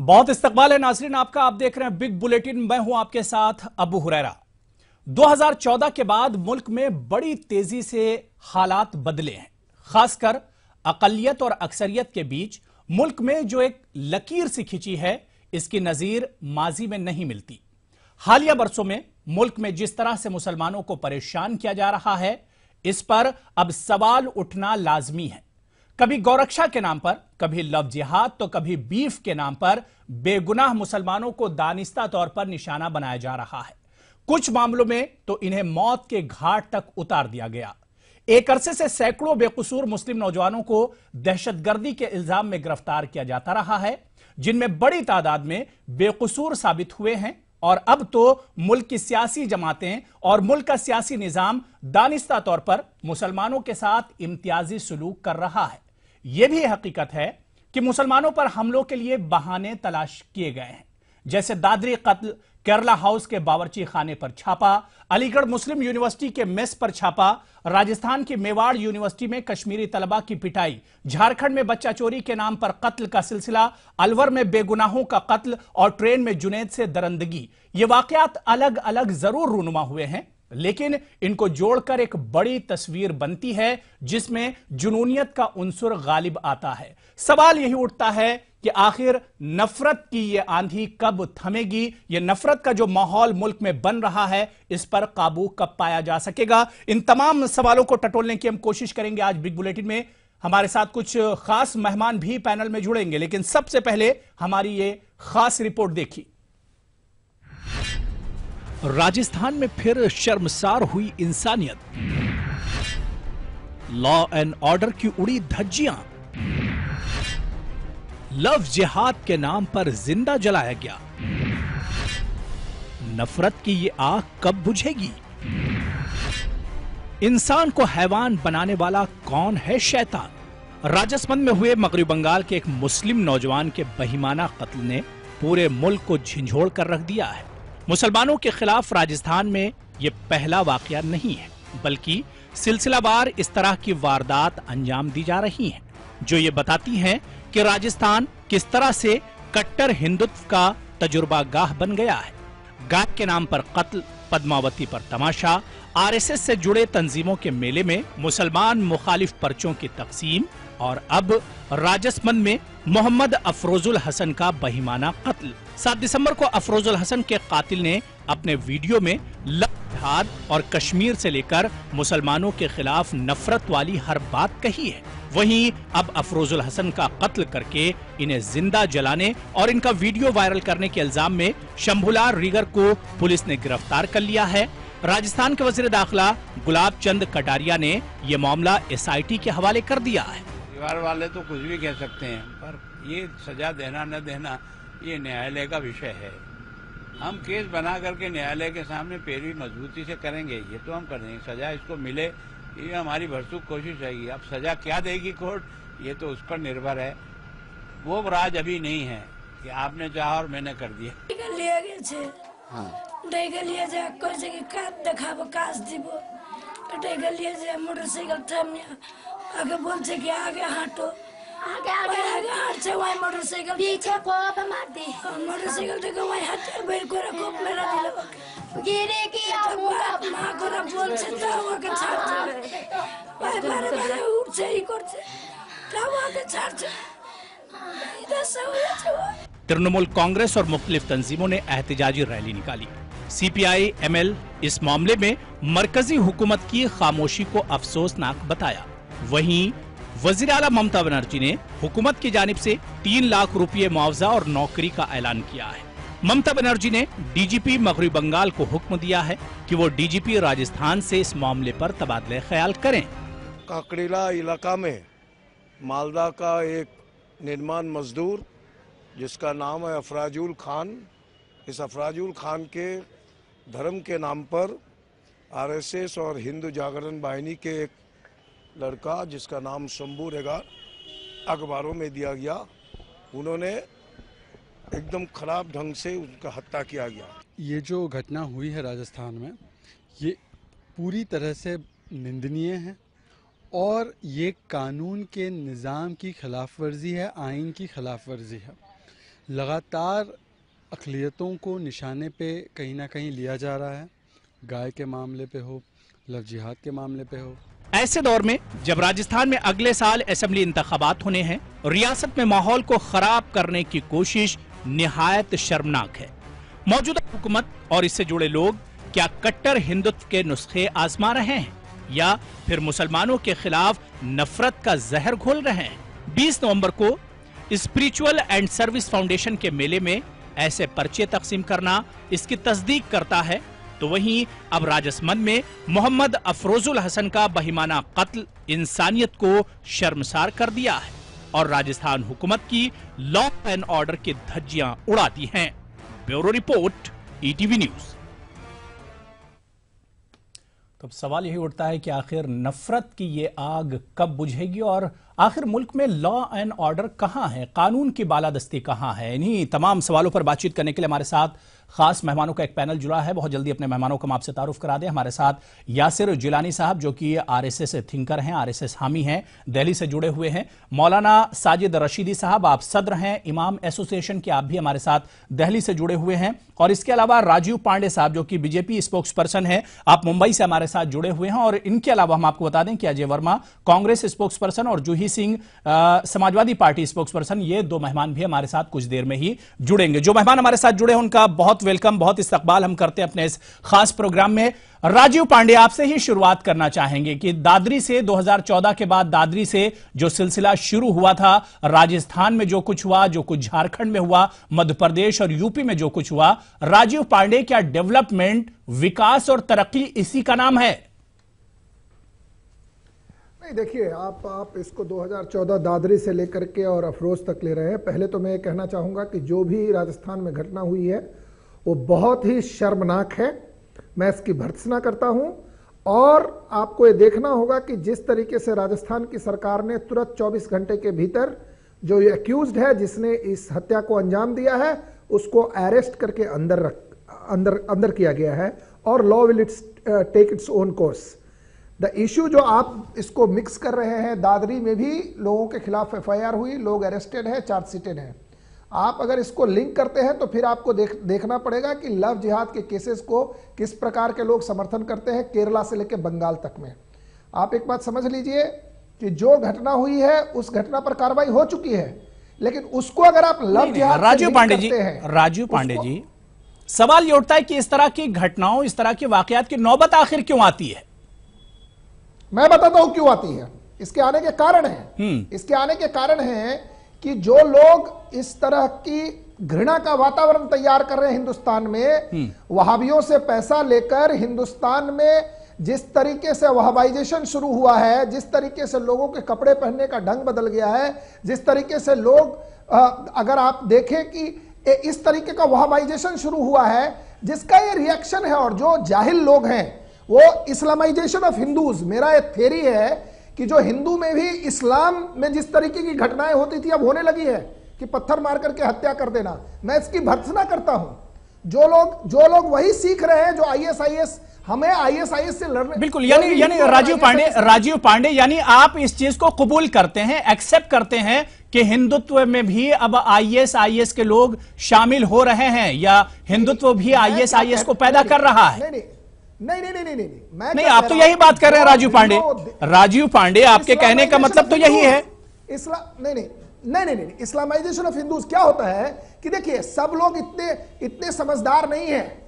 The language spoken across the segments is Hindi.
बहुत इस्तकबाल है नाज़रीन आपका। आप देख रहे हैं बिग बुलेटिन। मैं हूं आपके साथ अबू हुरैरा। 2014 के बाद मुल्क में बड़ी तेजी से हालात बदले हैं। खासकर अकलियत और अक्सरियत के बीच मुल्क में जो एक लकीर सी खिंची है, इसकी नजीर माजी में नहीं मिलती। हालिया बरसों में मुल्क में जिस तरह से मुसलमानों को परेशान किया जा रहा है, इस पर अब सवाल उठना लाजमी है। कभी गौरक्षा के नाम पर, कभी लव जिहाद, तो कभी बीफ के नाम पर बेगुनाह मुसलमानों को दानिस्ता तौर पर निशाना बनाया जा रहा है। कुछ मामलों में तो इन्हें मौत के घाट तक उतार दिया गया। एक अरसे से सैकड़ों बेकसूर मुस्लिम नौजवानों को दहशतगर्दी के इल्जाम में गिरफ्तार किया जाता रहा है, जिनमें बड़ी तादाद में बेकसूर साबित हुए हैं। और अब तो मुल्क की सियासी जमातें और मुल्क का सियासी निजाम दानिस्ता तौर पर मुसलमानों के साथ इम्तियाजी सलूक कर रहा है। यह भी हकीकत है कि मुसलमानों पर हमलों के लिए बहाने तलाश किए गए हैं, जैसे दादरी कत्ल, केरला हाउस के बावर्ची खाने पर छापा, अलीगढ़ मुस्लिम यूनिवर्सिटी के मेस पर छापा, राजस्थान की मेवाड़ यूनिवर्सिटी में कश्मीरी तलबा की पिटाई, झारखंड में बच्चा चोरी के नाम पर कत्ल का सिलसिला, अलवर में बेगुनाहों का कत्ल और ट्रेन में जुनैद से दरंदगी। ये वाकयात अलग अलग जरूर रूनुमा हुए हैं, लेकिन इनको जोड़कर एक बड़ी तस्वीर बनती है जिसमें जुनूनियत का उन्सुर गालिब आता है। सवाल यही उठता है कि आखिर नफरत की ये आंधी कब थमेगी? ये नफरत का जो माहौल मुल्क में बन रहा है, इस पर काबू कब पाया जा सकेगा? इन तमाम सवालों को टटोलने की हम कोशिश करेंगे आज बिग बुलेटिन में। हमारे साथ कुछ खास मेहमान भी पैनल में जुड़ेंगे, लेकिन सबसे पहले हमारी ये खास रिपोर्ट देखिए। राजस्थान में फिर शर्मसार हुई इंसानियत। लॉ एंड ऑर्डर की उड़ी धज्जियां। लव जिहाद के नाम पर जिंदा जलाया गया। नफरत की ये आग कब बुझेगी? इंसान को हैवान बनाने वाला कौन है शैतान? राजस्थान में हुए मगरबी बंगाल के एक मुस्लिम नौजवान के बहिमाना कत्ल ने पूरे मुल्क को झिंझोड़ कर रख दिया है। मुसलमानों के खिलाफ राजस्थान में यह पहला वाकया नहीं है, बल्कि सिलसिलावार इस तरह की वारदात अंजाम दी जा रही हैं, जो ये बताती हैं कि राजस्थान किस तरह से कट्टर हिंदुत्व का तजुर्बागाह बन गया है। गाय के नाम पर कत्ल, पद्मावती पर तमाशा, आरएसएस से जुड़े तंजीमों के मेले में मुसलमान मुखालिफ पर्चों की तकसीम और अब राजस्थान में मोहम्मद अफरोजुल हसन का बहिमाना कत्ल। 7 दिसंबर को अफरोजुल हसन के कातिल ने अपने वीडियो में लव जिहाद और कश्मीर से लेकर मुसलमानों के खिलाफ नफरत वाली हर बात कही है। वहीं अब अफरोजुल हसन का कत्ल करके इन्हें जिंदा जलाने और इनका वीडियो वायरल करने के इल्जाम में शंभुलाल रीगर को पुलिस ने गिरफ्तार कर लिया है। राजस्थान के वजीर दाखिला गुलाब चंद कटारिया ने यह मामला एसआईटी के हवाले कर दिया है। परिवार वाले तो कुछ भी कह सकते हैं, पर ये सजा देना न देना ये न्यायालय का विषय है। हम केस बना करके न्यायालय के सामने पैरवी मजबूती से करेंगे, ये तो हम करेंगे। सजा इसको मिले, ये हमारी भरसूख कोशिश रहेगी। अब सजा क्या देगी कोर्ट, ये तो उस पर निर्भर है। वो राज अभी नहीं है कि आपने चाहा और मैंने कर दिया। मोटरसाइकिल आगे बोलছে कि आगे हटो, आगे हट से वही मोटरसाइकिल पीछे कोप मार दी। मोटरसाइकिल देखो वही हट बैठ को कोप मेरा दिलो गिरे की मां को बोल से तावा के छाड़ भाई बारे उठ से ही करছে तावा के छाड़ इधर से हो। तृणमूल कांग्रेस और मुख्तलिफ तंजीमों ने एहतजाजी रैली निकाली। सीपीआई एमएल इस मामले में मरकजी हुकूमत की खामोशी को अफसोसनाक बताया। वहीं वजीर आला ममता बनर्जी ने हुकूमत की जानिब से 3 लाख रुपये मुआवजा और नौकरी का ऐलान किया है। ममता बनर्जी ने डीजीपी मगरबी बंगाल को हुक्म दिया है कि वो डीजीपी राजस्थान से इस मामले पर तबादले ख्याल करें। काकड़ीला इलाका में मालदा का एक निर्माण मजदूर जिसका नाम है अफराजुल खान, इस अफराजुल खान के धर्म के नाम पर आरएसएस और हिंदू जागरण वाहिनी के एक लड़का जिसका नाम शंभू रेगार अखबारों में दिया गया, उन्होंने एकदम खराब ढंग से उनका हत्या किया गया। ये जो घटना हुई है राजस्थान में, ये पूरी तरह से निंदनीय है और ये कानून के निज़ाम की खिलाफ वर्जी है, आइन की खिलाफ वर्जी है। लगातार अक़लियतों को निशाने पे कहीं ना कहीं लिया जा रहा है, गाय के मामले पे हो, लव जिहाद के मामले पे हो। ऐसे दौर में जब राजस्थान में अगले साल असेंबली इंतखाबात होने हैं, रियासत में माहौल को खराब करने की कोशिश निहायत शर्मनाक है। मौजूदा हुकूमत और इससे जुड़े लोग क्या कट्टर हिंदुत्व के नुस्खे आजमा रहे हैं या फिर मुसलमानों के खिलाफ नफरत का जहर घोल रहे हैं? 20 नवंबर को स्पिरिचुअल एंड सर्विस फाउंडेशन के मेले में ऐसे पर्चे तकसीम करना इसकी तस्दीक करता है। तो वहीं अब राजसमंद में मोहम्मद अफरोजुल हसन का बहिमाना कत्ल इंसानियत को शर्मसार कर दिया है और राजस्थान हुकूमत की लॉ एंड ऑर्डर की धज्जियां उड़ाती हैं। Bureau report, ETV news. तो सवाल यही उठता है कि आखिर नफरत की ये आग कब बुझेगी और आखिर मुल्क में लॉ एंड ऑर्डर कहां है, कानून की बालादस्ती कहां है? इन्हीं तमाम सवालों पर बातचीत करने के लिए हमारे साथ खास मेहमानों का एक पैनल जुड़ा है। बहुत जल्दी अपने मेहमानों को हम आपसे तारुफ करा दें। हमारे साथ यासिर जिलानी साहब जो कि आरएसएस थिंकर हैं, आरएसएस हामी हैं, दिल्ली से जुड़े हुए हैं। मौलाना साजिद रशीदी साहब, आप सदर हैं इमाम एसोसिएशन के, आप भी हमारे साथ दिल्ली से जुड़े हुए हैं। और इसके अलावा राजीव पांडे साहब जो कि बीजेपी स्पोक्स पर्सन है, आप मुंबई से हमारे साथ जुड़े हुए हैं। और इनके अलावा हम आपको बता दें कि अजय वर्मा कांग्रेस स्पोक्स पर्सन और जूही सिंह समाजवादी पार्टी स्पोक्स पर्सन, ये दो मेहमान भी हमारे साथ कुछ देर में ही जुड़ेंगे। जो मेहमान हमारे साथ जुड़े हैं उनका बहुत वेलकम, बहुत इस्तकबाल हम करते हैं अपने इस खास प्रोग्राम में। राजीव पांडे, आपसे ही शुरुआत करना चाहेंगे कि दादरी से 2014 के बाद दादरी से जो सिलसिला शुरू हुआ था, राजस्थान में जो कुछ हुआ, जो कुछ झारखंड में हुआ, मध्य प्रदेश और यूपी में जो कुछ हुआ, राजीव पांडे, क्या डेवलपमेंट, विकास और तरक्की इसी का नाम है? नहीं, देखिए, आप इसको 2014 दादरी से लेकर के और अफरोज तक ले रहे हैं। पहले तो मैं ये कहना चाहूँगा कि जो भी राजस्थान में घटना हुई है वो बहुत ही शर्मनाक है। मैं इसकी भर्त्सना करता हूँ और आपको ये देखना होगा कि जिस तरीके से राजस्थान की सरकार ने तुरंत 24 घंटे के भीतर जो ये एक्यूज्ड है, जिसने इस हत्या को अंजाम दिया है, उसको अरेस्ट करके अंदर किया गया है और law will take its own course. The issue जो आप इसको मिक्स कर रहे हैं, दादरी में भी लोगों के खिलाफ एफआईआर हुई, लोग अरेस्टेड हैं, चार्जशीटेड हैं। आप अगर इसको लिंक करते हैं तो फिर आपको देखना पड़ेगा कि लव जिहाद के केसेस को किस प्रकार के लोग समर्थन करते हैं, केरला से लेकर बंगाल तक में। आप एक बात समझ लीजिए कि जो घटना हुई है उस घटना पर कार्रवाई हो चुकी है, लेकिन उसको अगर आप लव जिहाद राजीव पांडे जी, सवाल ये उठता है कि इस तरह की घटनाओं, इस तरह के वाकयात की नौबत आखिर क्यों आती है? मैं बताता हूं क्यों आती है। इसके आने के कारण है, इसके आने के कारण है कि जो लोग इस तरह की घृणा का वातावरण तैयार कर रहे हैं हिंदुस्तान में, वहाबियों से पैसा लेकर हिंदुस्तान में जिस तरीके से वहाबाइजेशन शुरू हुआ है, जिस तरीके से लोगों के कपड़े पहनने का ढंग बदल गया है, जिस तरीके से लोग अगर आप देखें कि इस तरीके का वहाबाइजेशन शुरू हुआ है, जिसका ये रिएक्शन है। और जो जाहिल लोग हैं वो इस्लामाइजेशन ऑफ हिंदूज, मेरा एक थ्योरी है कि जो हिंदू में भी इस्लाम में जिस तरीके की घटनाएं होती थी अब होने लगी है कि पत्थर मार करके हत्या कर देना। मैं इसकी भर्त्सना करता हूं। जो लोग वही सीख रहे हैं जो आईएसआईएस, हमें आईएसआईएस से लड़ने, बिल्कुल, यानी राजीव पांडे यानी आप इस चीज को कबूल करते हैं, एक्सेप्ट करते हैं कि हिंदुत्व में भी अब आईएसआईएस के लोग शामिल हो रहे हैं या हिंदुत्व भी आईएसआईएस को पैदा कर रहा है? नहीं, आप तो यही बात कर रहे हैं राजीव पांडे, आपके कहने का मतलब तो यही है। नहीं, इस्लामाइजेशन ऑफ हिंदूज क्या होता है कि देखिए, सब लोग इतने समझदार नहीं है।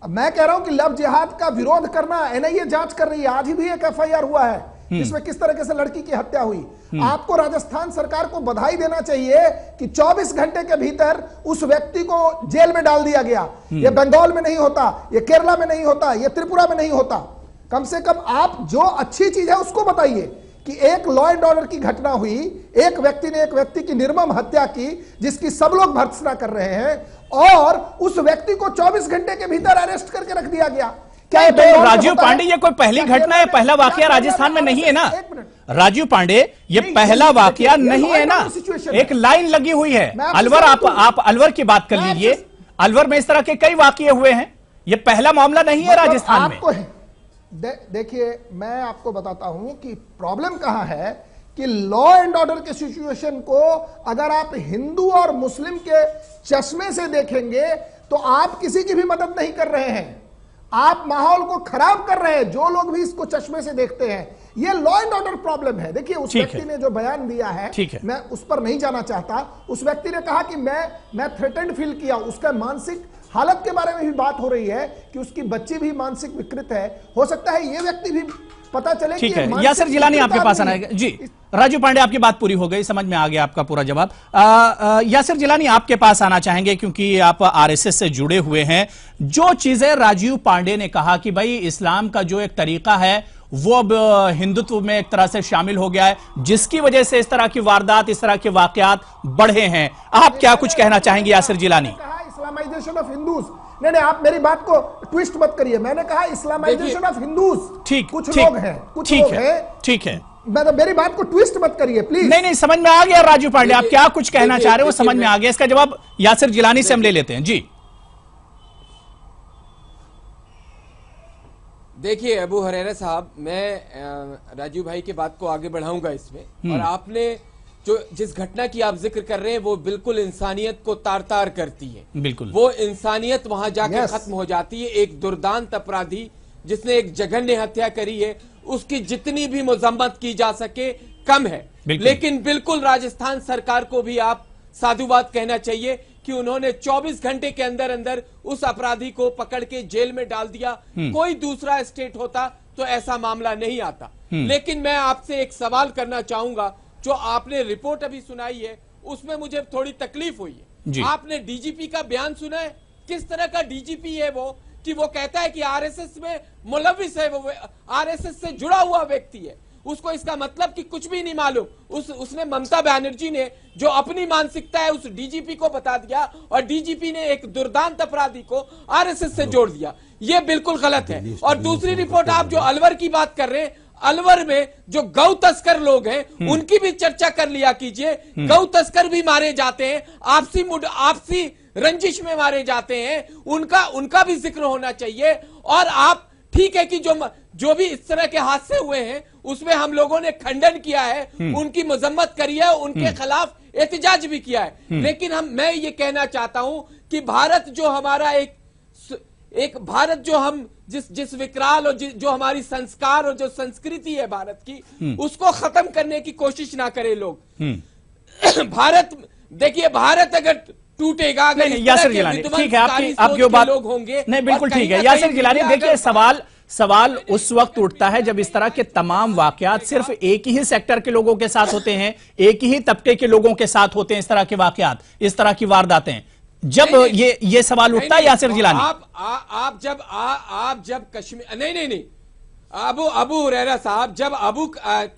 मैं कह रहा हूं कि लव जिहाद का विरोध करना, एनआईए जांच कर रही है। आज ही भी एक एफआईआर हुआ है जिसमें किस तरीके से लड़की की हत्या हुई। आपको राजस्थान सरकार को बधाई देना चाहिए कि 24 घंटे के भीतर उस व्यक्ति को जेल में डाल दिया गया। ये बंगाल में नहीं होता, ये केरला में नहीं होता, ये त्रिपुरा में नहीं होता। कम से कम आप जो अच्छी चीज है उसको बताइए कि एक लॉ एंड ऑर्डर की घटना हुई, एक व्यक्ति ने एक व्यक्ति की निर्मम हत्या की, जिसकी सब लोग भर्त्सना कर रहे हैं, और उस व्यक्ति को 24 घंटे के भीतर अरेस्ट करके रख दिया गया। क्या तो राजीव पांडे, ये कोई पहली घटना है, पहला वाकया राजस्थान में नहीं है ना? राजीव पांडे, ये पहला वाकया नहीं है ना? एक लाइन लगी हुई है अलवर, आप अलवर की बात कर लीजिए। अलवर में इस तरह के कई वाकये हुए हैं, ये पहला मामला नहीं है राजस्थान में। देखिए, मैं आपको बताता हूं कि प्रॉब्लम कहां है कि लॉ एंड ऑर्डर के सिचुएशन को अगर आप हिंदू और मुस्लिम के चश्मे से देखेंगे तो आप किसी की भी मदद नहीं कर रहे हैं, आप माहौल को खराब कर रहे हैं। जो लोग भी इसको चश्मे से देखते हैं, ये लॉ एंड ऑर्डर प्रॉब्लम है। देखिए उस व्यक्ति ने जो बयान दिया है, मैं उस पर नहीं जाना चाहता। उस व्यक्ति ने कहा कि मैं थ्रेटेंड फील किया। उसका मानसिक हालत के बारे में भी बात हो रही है कि उसकी बच्ची भी मानसिक विकृत है। हो सकता है ये व्यक्ति भी पता चले। ठीक है, यासिर जिलानी आपके पास आना है जी। राजू पांडे, आपकी बात पूरी हो गई, समझ में आ गया आपका पूरा जवाब। यासिर जिलानी आपके पास आना चाहेंगे क्योंकि आप आरएसएस से जुड़े हुए हैं। जो चीजें राजीव पांडे ने कहा कि भाई इस्लाम का जो एक तरीका है वो अब हिंदुत्व में एक तरह से शामिल हो गया है, जिसकी वजह से इस तरह की वारदात, इस तरह के वाकयात बढ़े हैं, आप क्या कुछ कहना चाहेंगे Yasir Jilani? Islamisation of Hindus. नहीं, आप मेरी बात को ट्विस्ट मत करिए। मैंने कहा इस्लामाइजेशन ऑफ हिंदूज। ठीक, कुछ लोग हैं, कुछ लोग हैं। ठीक है, मतलब मेरी बात को ट्विस्ट मत करिए प्लीज। नहीं, समझ में आ गया राजू पांडे, आप क्या कुछ कहना चाह रहे हो, समझ में आ गया। इसका जवाब यासिर जिलानी से हम ले लेते हैं जी। देखिए अबू हुरैरा साहब, मैं राजू भाई की बात को आगे बढ़ाऊंगा इसमें। और आपने जो जिस घटना की आप जिक्र कर रहे हैं वो बिल्कुल इंसानियत को तार तार करती है। बिल्कुल वो इंसानियत वहां जाकर खत्म हो जाती है। एक दुर्दांत अपराधी जिसने एक जघन्य हत्या करी है, उसकी जितनी भी मजम्मत की जा सके कम है। लेकिन बिल्कुल राजस्थान सरकार को भी आप साधुवाद कहना चाहिए कि उन्होंने 24 घंटे के अंदर अंदर उस अपराधी को पकड़ के जेल में डाल दिया। कोई दूसरा स्टेट होता तो ऐसा मामला नहीं आता। लेकिन मैं आपसे एक सवाल करना चाहूंगा। जो आपने रिपोर्ट अभी सुनाई है उसमें मुझे थोड़ी तकलीफ हुई है। आपने डीजीपी का बयान सुना है? किस तरह का डीजीपी है वो कि वो कहता है कि आरएसएस में मुलविस है, वो आरएसएस से जुड़ा हुआ व्यक्ति है। उसको इसका मतलब कि कुछ भी नहीं मालूम। उसने ममता बनर्जी ने जो अपनी मानसिकता है उस डीजीपी को बता दिया और डीजीपी ने एक दुर्दांत अपराधी को आरएसएस से जोड़ दिया। ये बिल्कुल गलत है। और दूसरी रिपोर्ट, आप जो अलवर की बात कर रहे हैं, अलवर में जो गौ तस्कर लोग हैं उनकी भी चर्चा कर लिया कीजिए। गौ तस्कर भी मारे जाते हैं, आपसी रंजिश में मारे जाते हैं, उनका भी जिक्र होना चाहिए। और आप ठीक है कि जो भी इस तरह के हादसे हुए हैं उसमें हम लोगों ने खंडन किया है, उनकी मजम्मत करी है, उनके खिलाफ एहतजाज भी किया है। लेकिन मैं ये कहना चाहता हूं कि भारत जो हमारा एक भारत जो हम जिस विकराल और जो हमारी संस्कार और जो संस्कृति है भारत की, उसको खत्म करने की कोशिश ना करें लोग। भारत देखिए, भारत अगर टूटेगा, अगर यासिर जिलानी ठीक है, आपकी जो बात लोग होंगे, नहीं बिल्कुल ठीक है यासिर जिलानी। देखिए सवाल उस वक्त उठता है जब इस तरह के तमाम वाकयात सिर्फ एक ही सेक्टर के लोगों के साथ होते हैं, एक ही तबके के लोगों के साथ होते हैं। इस तरह के वाकयात, इस तरह की वारदातें, जब ये सवाल उठता है यासिर जिलानी, आप जब कश्मीर नहीं अबू हुरैरा साहब, जब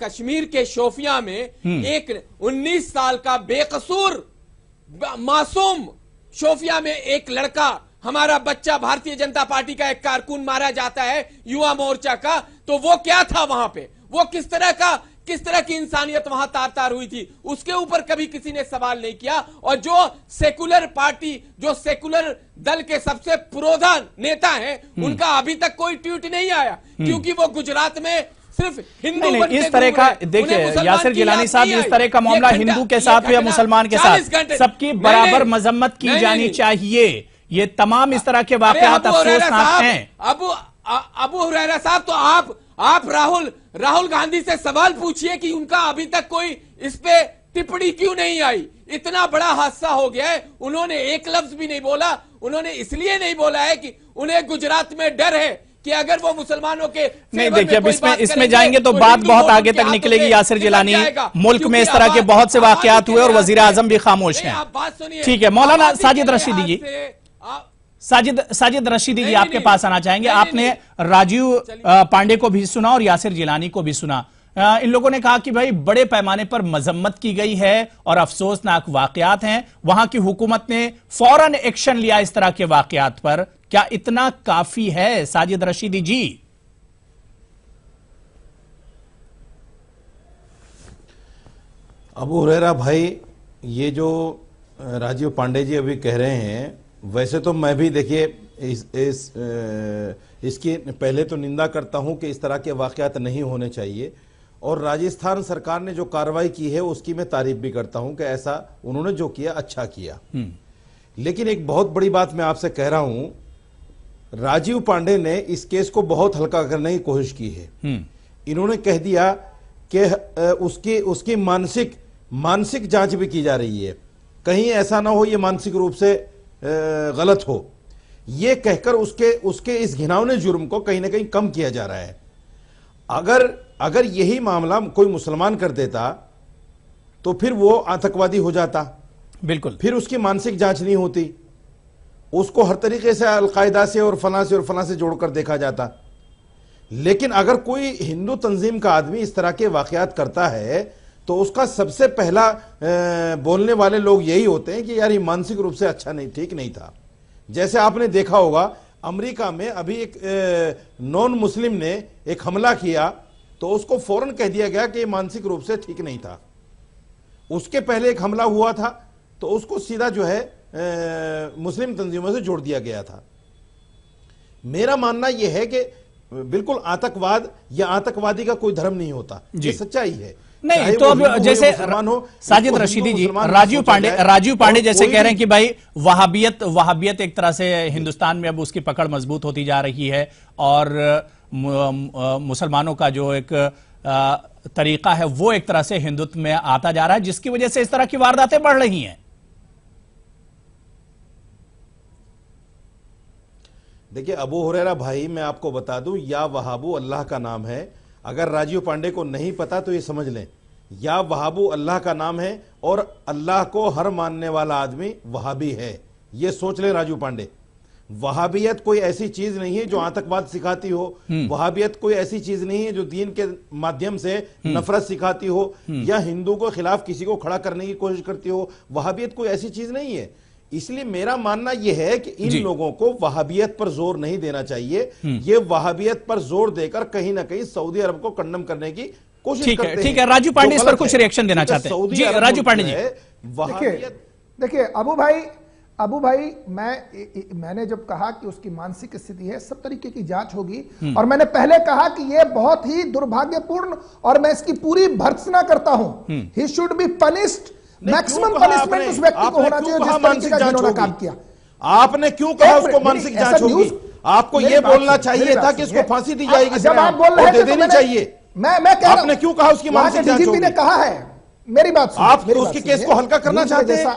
कश्मीर के शोपियां में एक 19 साल का बेकसूर मासूम, शोपियां में एक लड़का, हमारा बच्चा, भारतीय जनता पार्टी का एक कारकुन मारा जाता है, युवा मोर्चा का, तो वो क्या था वहां पे? वो किस तरह की इंसानियत वहां तार तार हुई थी, उसके ऊपर कभी किसी ने सवाल नहीं किया। और जो सेकुलर पार्टी, जो सेकुलर दल के सबसे पुरोधा नेता हैं, उनका अभी तक कोई ट्वीट नहीं आया, क्योंकि वो गुजरात में सिर्फ हिंदू बनके इस तरह का, देखिए यासिर जिलानी साहब, इस तरह का मामला हिंदू के साथ हो या मुसलमान के साथ, सबकी बराबर मजम्मत की जानी चाहिए। ये तमाम इस तरह के वाकयात अफसोसनाक हैं। अबू हुरैरा साहब, तो आप राहुल गांधी से सवाल पूछिए कि उनका अभी तक कोई इस पे टिप्पणी क्यों नहीं आई। इतना बड़ा हादसा हो गया है, उन्होंने एक लफ्ज भी नहीं बोला। उन्होंने इसलिए नहीं बोला है कि उन्हें गुजरात में डर है कि अगर वो मुसलमानों के नहीं, देखिए अब इसमें जाएंगे तो बात बहुत आगे तक निकलेगी यासिर जिलानी। मुल्क में इस तरह के बहुत से वाकयात हुए और वजीर आजम भी खामोश हैं। ठीक है, मौलाना साजिद रशीदी जी, साजिद रशीदी जी आपके पास आना चाहेंगे। आपने राजीव पांडे को भी सुना और यासिर जिलानी को भी सुना। इन लोगों ने कहा कि भाई बड़े पैमाने पर मजम्मत की गई है और अफसोसनाक वाकयात हैं, वहां की हुकूमत ने फौरन एक्शन लिया इस तरह के वाकयात पर। क्या इतना काफी है साजिद रशीदी जी? अबू हुरैरा भाई, ये जो राजीव पांडे जी अभी कह रहे हैं, वैसे तो मैं भी देखिए इसकी पहले तो निंदा करता हूं कि इस तरह के वाकयात नहीं होने चाहिए। और राजस्थान सरकार ने जो कार्रवाई की है उसकी मैं तारीफ भी करता हूं कि ऐसा उन्होंने जो किया अच्छा किया। लेकिन एक बहुत बड़ी बात मैं आपसे कह रहा हूं, राजीव पांडे ने इस केस को बहुत हल्का करने की कोशिश की है। इन्होंने कह दिया कि उसकी मानसिक जांच भी की जा रही है, कहीं ऐसा ना हो ये मानसिक रूप से गलत हो, ये कहकर उसके इस घिनौने जुर्म को कहीं ना कहीं कम किया जा रहा है। अगर यही मामला कोई मुसलमान कर देता तो फिर वो आतंकवादी हो जाता, बिल्कुल, फिर उसकी मानसिक जांच नहीं होती, उसको हर तरीके से अलकायदा से और फलां से जोड़कर देखा जाता। लेकिन अगर कोई हिंदू तंजीम का आदमी इस तरह के वाकयात करता है तो उसका सबसे पहला बोलने वाले लोग यही होते हैं कि यार ये मानसिक रूप से अच्छा नहीं, ठीक नहीं था। जैसे आपने देखा होगा अमेरिका में अभी एक नॉन मुस्लिम ने एक हमला किया तो उसको फौरन कह दिया गया कि ये मानसिक रूप से ठीक नहीं था। उसके पहले एक हमला हुआ था तो उसको सीधा जो है मुस्लिम तंजीमों से जोड़ दिया गया था। मेरा मानना यह है कि बिल्कुल आतंकवाद या आतंकवादी का कोई धर्म नहीं होता, ये सच्चाई है। नहीं तो अब जैसे साजिद रशीदी जी, राजीव पांडे जैसे कह रहे हैं कि भाई वहाबियत एक तरह से हिंदुस्तान में अब उसकी पकड़ मजबूत होती जा रही है और मुसलमानों का जो एक तरीका है वो एक तरह से हिंदुत्व में आता जा रहा है, जिसकी वजह से इस तरह की वारदातें बढ़ रही हैं। देखिए अबू हुरैरा भाई, मैं आपको बता दूं, या वहाबू अल्लाह का नाम है। अगर राजीव पांडे को नहीं पता तो ये समझ लें, या वहाबू अल्लाह का नाम है और अल्लाह को हर मानने वाला आदमी वहाबी है, ये सोच ले राजीव पांडे। वहाबियत कोई ऐसी चीज नहीं है जो आतंकवाद सिखाती हो, वहाबियत कोई ऐसी चीज नहीं है जो दीन के माध्यम से नफरत सिखाती हो या हिंदू को खिलाफ किसी को खड़ा करने की कोशिश करती हो। वहाबियत कोई ऐसी चीज नहीं है। इसलिए मेरा मानना यह है कि इन लोगों को वहाबियत पर जोर नहीं देना चाहिए। ये वहाबियत पर जोर देकर कहीं ना कहीं सऊदी अरब को कंडम करने की कोशिश करते हैं। ठीक है, राजू पांडे इस पर कुछ रिएक्शन देना चाहते हैं। जी राजू पांडे जी, देखिए अबू भाई मैंने जब कहा कि उसकी मानसिक स्थिति है, सब तरीके की जांच होगी, और मैंने पहले कहा कि यह बहुत ही दुर्भाग्यपूर्ण और मैं इसकी पूरी भर्त्सना करता हूं। He should be punished, maximum punishment उस व्यक्ति को होना चाहिए जिस तरीके का जिन्होंने काम किया। आपने क्यों कहा उसको मानसिक जांच होगी? आपको यह बोलना चाहिए था कि इसको फांसी दी जाएगी, जब आप बोल रहे हैं दे देनी चाहिए। मैं कह रहा हूं, आपने क्यों कहा उसकी मानसिक जांच होगी? ने कहा है, मेरी बात सुनिए, आप उसके केस को हल्का करना चाहते हैं।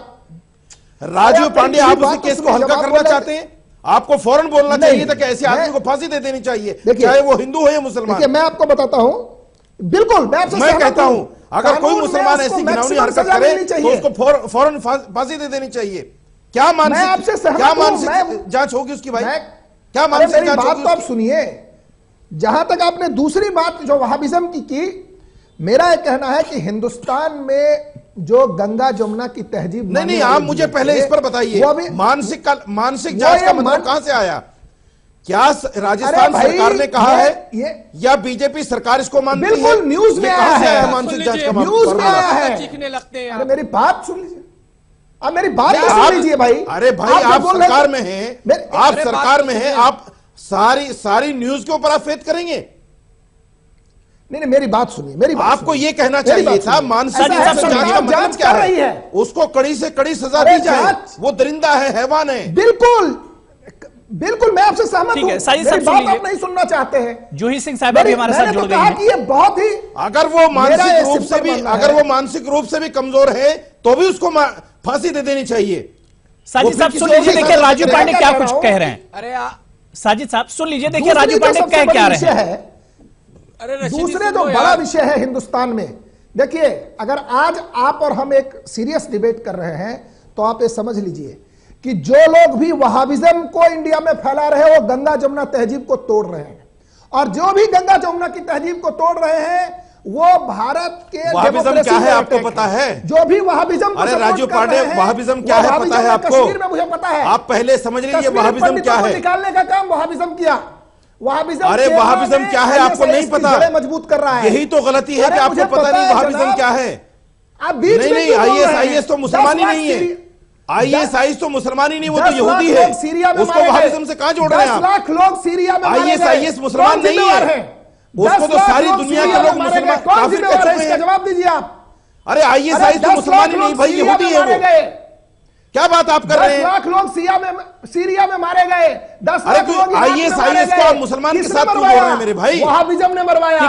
राजीव पांडे, आप उसी केस को हल्का करना चाहते हैं। आपको फौरन बोलना चाहिए था कि ऐसे आदमी को फांसी दे देनी चाहिए, चाहे वो हिंदू हो या मुसलमान। मैं आपको बताता हूं, बिल्कुल मैं कहता हूं अगर कोई मुसलमान ऐसी घिनौनी हरकत करे तो उसको फौरन फांसी दे देनी चाहिए। क्या मानसिक जांच होगी उसकी भाई? क्या मानसिक जांच होगी? बात तो आप सुनिए। जहां तक आपने दूसरी बात जो वहाबिज्म की, मेरा यह कहना है कि हिंदुस्तान में जो गंगा जमुना की तहजीब, नहीं आप मुझे पहले इस पर बताइए, मानसिक जांच का मतलब कहां से आया? क्या राजस्थान सरकार ने कहा है या बीजेपी सरकार इसको मानती है? बिल्कुल न्यूज में आया है, मानसिक जांच का न्यूज में आया है। चीखने लगते हैं। अरे मेरी बात सुन लीजिए, अब मेरी बात सुन लीजिए भाई। अरे भाई आप सरकार में हैं, आप सरकार में हैं, आप सारी न्यूज के ऊपर आप फेथ करेंगे? नहीं मेरी बात सुनिए, मेरी बात आपको ये कहना चाहिए था मानसिक जांच क्या रही है, उसको कड़ी से कड़ी सजा दी जाए। वो दरिंदा है, हैवान है। बिल्कुल मैं आपसे सहमत हूं। मेरी बात आप नहीं सुनना चाहते हैं। जूही सिंह साहब भी हमारे साथ जुड़ गई हैं। ये बहुत ही, अगर वो मानसिक रूप से भी कमजोर है तो भी उसको फांसी दे देनी चाहिए। साजिद साहब सुन लीजिए, देखिए राजीव पांडे क्या कुछ कह रहे हैं। अरे साजिद साहब सुन लीजिए, देखिए राजीव पांडे कह क्या रहे हैं। दूसरे जो बड़ा विषय है हिंदुस्तान में, देखिए अगर आज आप और हम एक सीरियस डिबेट कर रहे हैं तो आप ये समझ लीजिए कि जो लोग भी वहाबिज्म को इंडिया में फैला रहे हैं वो गंगा जमुना तहजीब को तोड़ रहे हैं, और जो भी गंगा जमुना की तहजीब को तोड़ रहे हैं वो भारत के वहाबिज्म क्या है आपको पता है? जो भी वहाबिज्म, अरे राजीव पांडे वहाबिज्म क्या है पता है आपको? कश्मीर में मुझे पता है। आप पहले समझ लीजिए वहाबिज्म क्या है। निकालने का काम वहाबिज्म किया। अरे वहाबिज्म क्या है आपको नहीं पता? मजबूत कर रहा है। यही तो गलती है कि आपको पता नहीं वहाबिज्म क्या है। नहीं आईएस तो मुसलमान ही नहीं है। आईएस तो मुसलमान ही नहीं, वो तो यहूदी है। उसको वहाबिज्म से कहां जोड़ रहे हैं आप? 10 लाख लोग सीरिया में आईएस मुसलमान नहीं है। उसको तो सारी दुनिया के लोग मुसलमान कौन जिम्मेवार है इसका जवाब दीजिए आप। अरे ISIS तो मुसलमान ही नहीं भाई, यहूदी है वो। क्या बात आप कर रहे हैं? 10 लाख लोग सीरिया में मारे गए, 10 लाख लोग ISIS को मुसलमान के साथ क्यों जोड़ रहे हैं मेरे भाई? वहाबिज्म ने मरवाया।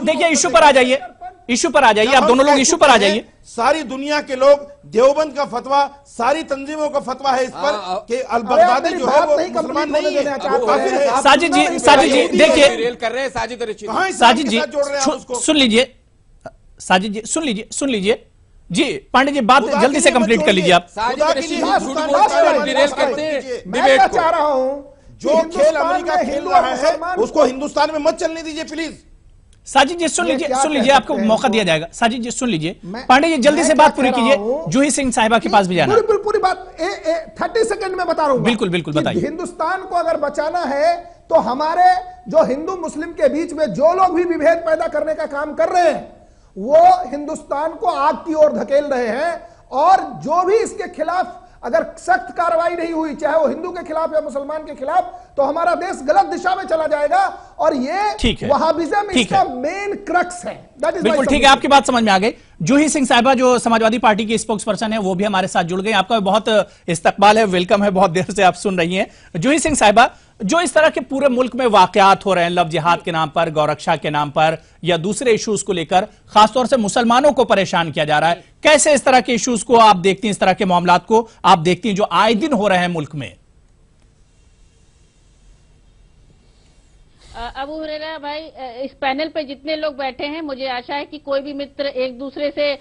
देखिए इशू पर आ जाइए, इशू पर आ जाइए, आप दोनों लोग इशू पर आ जाइए। सारी दुनिया के लोग, देवबंद का फतवा, सारी तंजीमों का फतवा है इस पर कि अल-बगदादी जो है वो मुसलमान नहीं है, वो काफिर है। साजिद जी देखिए, कर रहे हैं साजिद जी सुन लीजिए, साजिद जी सुन लीजिए जी, पांडे जी बात जल्दी से कंप्लीट कर लीजिए आप। मैं क्या चाह रहा हूं, जो खेल अमेरिका खेल रहा है उसको हिंदुस्तान में मत चलने दीजिए प्लीज। साजिद जी सुन लीजिए, आपको मौका दिया जाएगा। साजिद जी सुन लीजिए, पांडे जी जल्दी से बात पूरी कीजिए, जूही सिंह साहिबा के पास भी जाना। पूरी बात 30 सेकंड में बता रहा हूं। बिल्कुल बताइए। हिंदुस्तान को अगर बचाना है तो हमारे जो हिंदू मुस्लिम के बीच में जो लोग भी विभेद पैदा करने का काम कर रहे हैं वो हिंदुस्तान को आग की ओर धकेल रहे हैं, और जो भी इसके खिलाफ अगर सख्त कार्रवाई नहीं हुई, चाहे वो हिंदू के खिलाफ या मुसलमान के खिलाफ, तो हमारा देश गलत दिशा में चला जाएगा। और ये वहाबिज्म इसका मेन क्रक्स है। बिल्कुल ठीक है, आपकी बात समझ में आ गई। जूही सिंह साहिबा जो समाजवादी पार्टी की स्पोक्स पर्सन है वो भी हमारे साथ जुड़ गए। आपका बहुत इस्तकबाल है, वेलकम है, बहुत देर से आप सुन रही हैं। जूही सिंह साहिबा, जो इस तरह के पूरे मुल्क में वाकयात हो रहे हैं, लव जिहाद के नाम पर, गौरक्षा के नाम पर या दूसरे इश्यूज को लेकर खासतौर से मुसलमानों को परेशान किया जा रहा है, कैसे इस तरह के इश्यूज को आप देखती हैं, इस तरह के मामलात को आप देखती हैं जो आए दिन हो रहे हैं मुल्क में? अबू हुरैरा भाई, इस पैनल पे जितने लोग बैठे हैं, मुझे आशा है कि कोई भी मित्र एक दूसरे से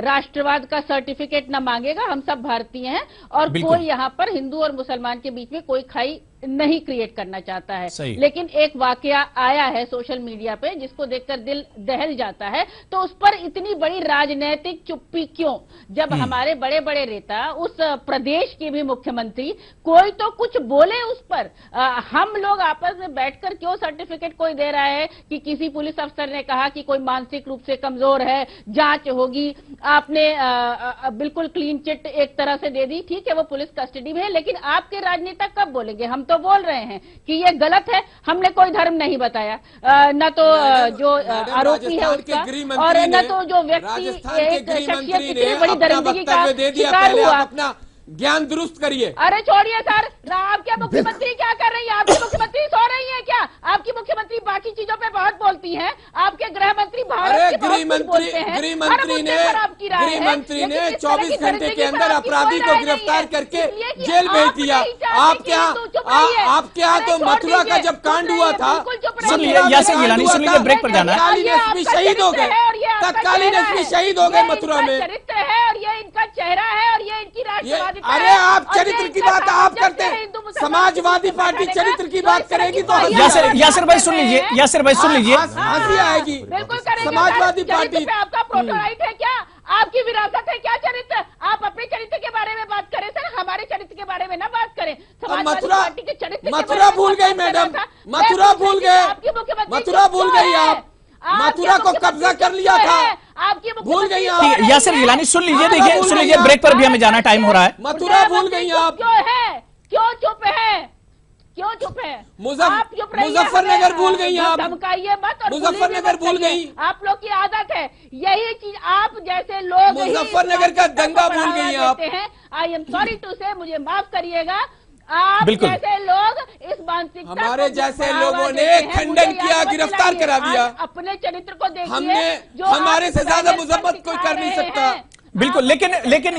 राष्ट्रवाद का सर्टिफिकेट न मांगेगा। हम सब भारतीय हैं और कोई यहाँ पर हिंदू और मुसलमान के बीच में कोई खाई नहीं क्रिएट करना चाहता है। लेकिन एक वाकया आया है सोशल मीडिया पे जिसको देखकर दिल दहल जाता है, तो उस पर इतनी बड़ी राजनीतिक चुप्पी क्यों? जब हमारे बड़े बड़े नेता, उस प्रदेश के भी मुख्यमंत्री, कोई तो कुछ बोले उस पर। हम लोग आपस में बैठकर क्यों सर्टिफिकेट कोई दे रहा है कि किसी पुलिस अफसर ने कहा कि कोई मानसिक रूप से कमजोर है, जांच होगी, आपने बिल्कुल क्लीन चिट एक तरह से दे दी, ठीक है वो पुलिस कस्टडी में है, लेकिन आपके राजनेता कब बोलेंगे? हम तो बोल रहे हैं कि ये गलत है, हमने कोई धर्म नहीं बताया, न तो जो आरोपी है उसका और न तो जो व्यक्ति एक शख्सियत कितनी बड़ी दरिंदगी का शिकार हुआ। ज्ञान दुरुस्त करिए। अरे छोड़िए सर, आपके मुख्यमंत्री क्या कर रही है? आपकी मुख्यमंत्री सो रही है क्या? आपकी मुख्यमंत्री बाकी चीजों पे बहुत बोलती हैं, आपके गृह मंत्री भारत के बहुत बोलते हैं। गृहमंत्री ने 24 घंटे के अंदर अपराधी को गिरफ्तार करके जेल भेज दिया। आपके यहाँ तो मथुरा का जब कांड हुआ था, ब्रेक पर जाना है, शहीद हो गए, तत्कालीन एसपी शहीद हो गए मथुरा में। चरित्र है और ये इनका चेहरा है और ये इनकी राष्ट्रवादी। अरे आप चरित्र की बात आप करते हैं, समाजवादी पार्टी चरित्र की बात करेगी तो यासिर भाई सुन लीजिए, यासिर भाई सुन लीजिए, हंसी आएगी। बिल्कुल करेंगे। समाजवादी पार्टी आपका प्रोटोटाइप है क्या? आपकी विरासत है क्या चरित्र? आप अपने चरित्र के बारे में बात करें सर, हमारे चरित्र के बारे में ना बात करें। समाजवादी पार्टी के चरित्र, मथुरा भूल गई मैडम, मथुरा भूल गए, मथुरा भूल गई आप, मथुरा को कब्जा कर लिया था, आपकी भूल गई आप। यासिर गिलानी सुन लीजिए, देखिए सुन लीजिए, ब्रेक पर भी हमें जाना, टाइम हो रहा है। मथुरा भूल गई आप। क्यों चुप है? क्यों चुप है? मुजफ्फरनगर भूल गई आप, धमकाइए मत और मुजफ्फरनगर भूल गई। आप लोग की आदत है यही चीज, आप जैसे लोग मुजफ्फरनगर का दंगा भूल गई आप। आई एम सॉरी टू से, मुझे माफ करिएगा, आप जैसे लोग इस मानसिकता, हमारे जैसे लोगों ने खंडन किया, गिरफ्तार करा दिया। अपने चरित्र को देखिए, हमने हमारे से ज्यादा मुजम्मत कोई कर नहीं सकता। बिल्कुल, लेकिन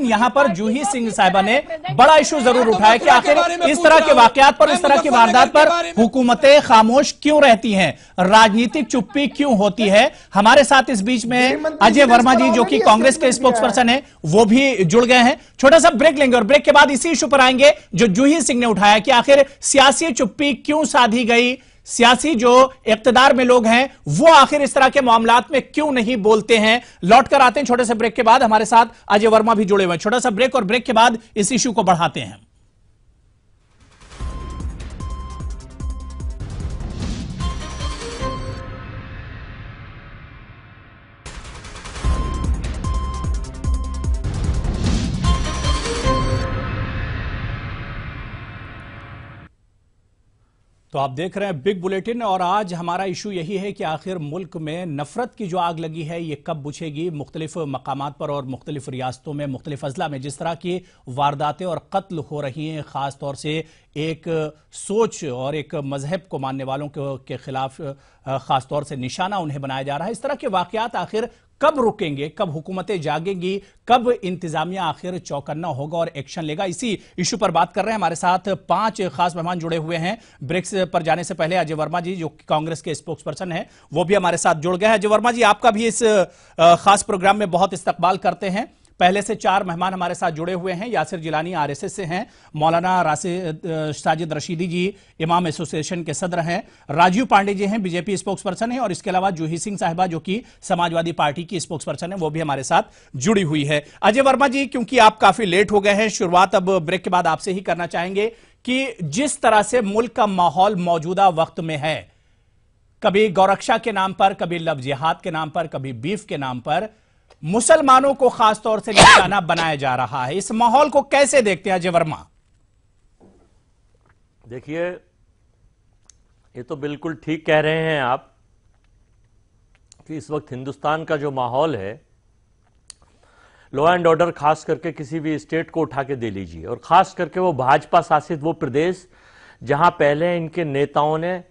यहाँ पर जूही सिंह साहिबा ने बड़ा इशू जरूर उठाया कि आखिर इस तरह के वाकयात पर, इस तरह की वारदात पर हुकूमतें खामोश क्यों रहती हैं, राजनीतिक चुप्पी क्यों होती है। हमारे साथ इस बीच में अजय वर्मा जी जो कि कांग्रेस के स्पोक्स पर्सन है वो भी जुड़ गए हैं। छोटा सा ब्रेक लेंगे और ब्रेक के बाद इसी इशू पर आएंगे जो जूही सिंह ने उठाया कि आखिर सियासी चुप्पी क्यों साधी गई, सियासी जो इक्तदार में लोग हैं वो आखिर इस तरह के मामलात में क्यों नहीं बोलते हैं। लौटकर आते हैं छोटे से ब्रेक के बाद, हमारे साथ अजय वर्मा भी जुड़े हुए हैं। छोटा सा ब्रेक और ब्रेक के बाद इस इशू को बढ़ाते हैं। तो आप देख रहे हैं बिग बुलेटिन और आज हमारा इशू यही है कि आखिर मुल्क में नफरत की जो आग लगी है ये कब बुझेगी। मुख्तलिफ मकामात पर और मुख्तलिफ रियासतों में मुख्तलिफ अजला में जिस तरह की वारदातें और कत्ल हो रही हैं, खास तौर से एक सोच और एक मजहब को मानने वालों के खिलाफ खास तौर से निशाना उन्हें बनाया जा रहा है। इस तरह के वाकयात आखिर कब रुकेंगे, कब हुकूमतें जागेंगी, कब इंतजामिया आखिर चौकन्ना होगा और एक्शन लेगा, इसी इशू पर बात कर रहे हैं। हमारे साथ 5 खास मेहमान जुड़े हुए हैं। ब्रिक्स पर जाने से पहले अजय वर्मा जी जो कांग्रेस के स्पोक्स पर्सन हैं वो भी हमारे साथ जुड़ गए हैं। अजय वर्मा जी, आपका भी इस खास प्रोग्राम में बहुत इस्तकबाल करते हैं। पहले से 4 मेहमान हमारे साथ जुड़े हुए हैं। यासिर जिलानी आरएसएस से हैं, मौलाना साजिद रशीदी जी इमाम एसोसिएशन के सदर हैं, राजीव पांडे जी हैं बीजेपी स्पोक्स पर्सन हैं, और इसके अलावा जूही सिंह साहिबा जो कि समाजवादी पार्टी की स्पोक्स पर्सन है वो भी हमारे साथ जुड़ी हुई है। अजय वर्मा जी, क्योंकि आप काफी लेट हो गए हैं, शुरुआत अब ब्रेक के बाद आपसे ही करना चाहेंगे कि जिस तरह से मुल्क का माहौल मौजूदा वक्त में है, कभी गौरक्षा के नाम पर, कभी लव जिहाद के नाम पर, कभी बीफ के नाम पर मुसलमानों को खास तौर से निशाना बनाया जा रहा है, इस माहौल को कैसे देखते हैं अजय वर्मा? देखिए, ये तो बिल्कुल ठीक कह रहे हैं आप कि इस वक्त हिंदुस्तान का जो माहौल है, लॉ एंड ऑर्डर खास करके किसी भी स्टेट को उठा के दे लीजिए, और खास करके वो भाजपा शासित वो प्रदेश जहां पहले इनके नेताओं ने,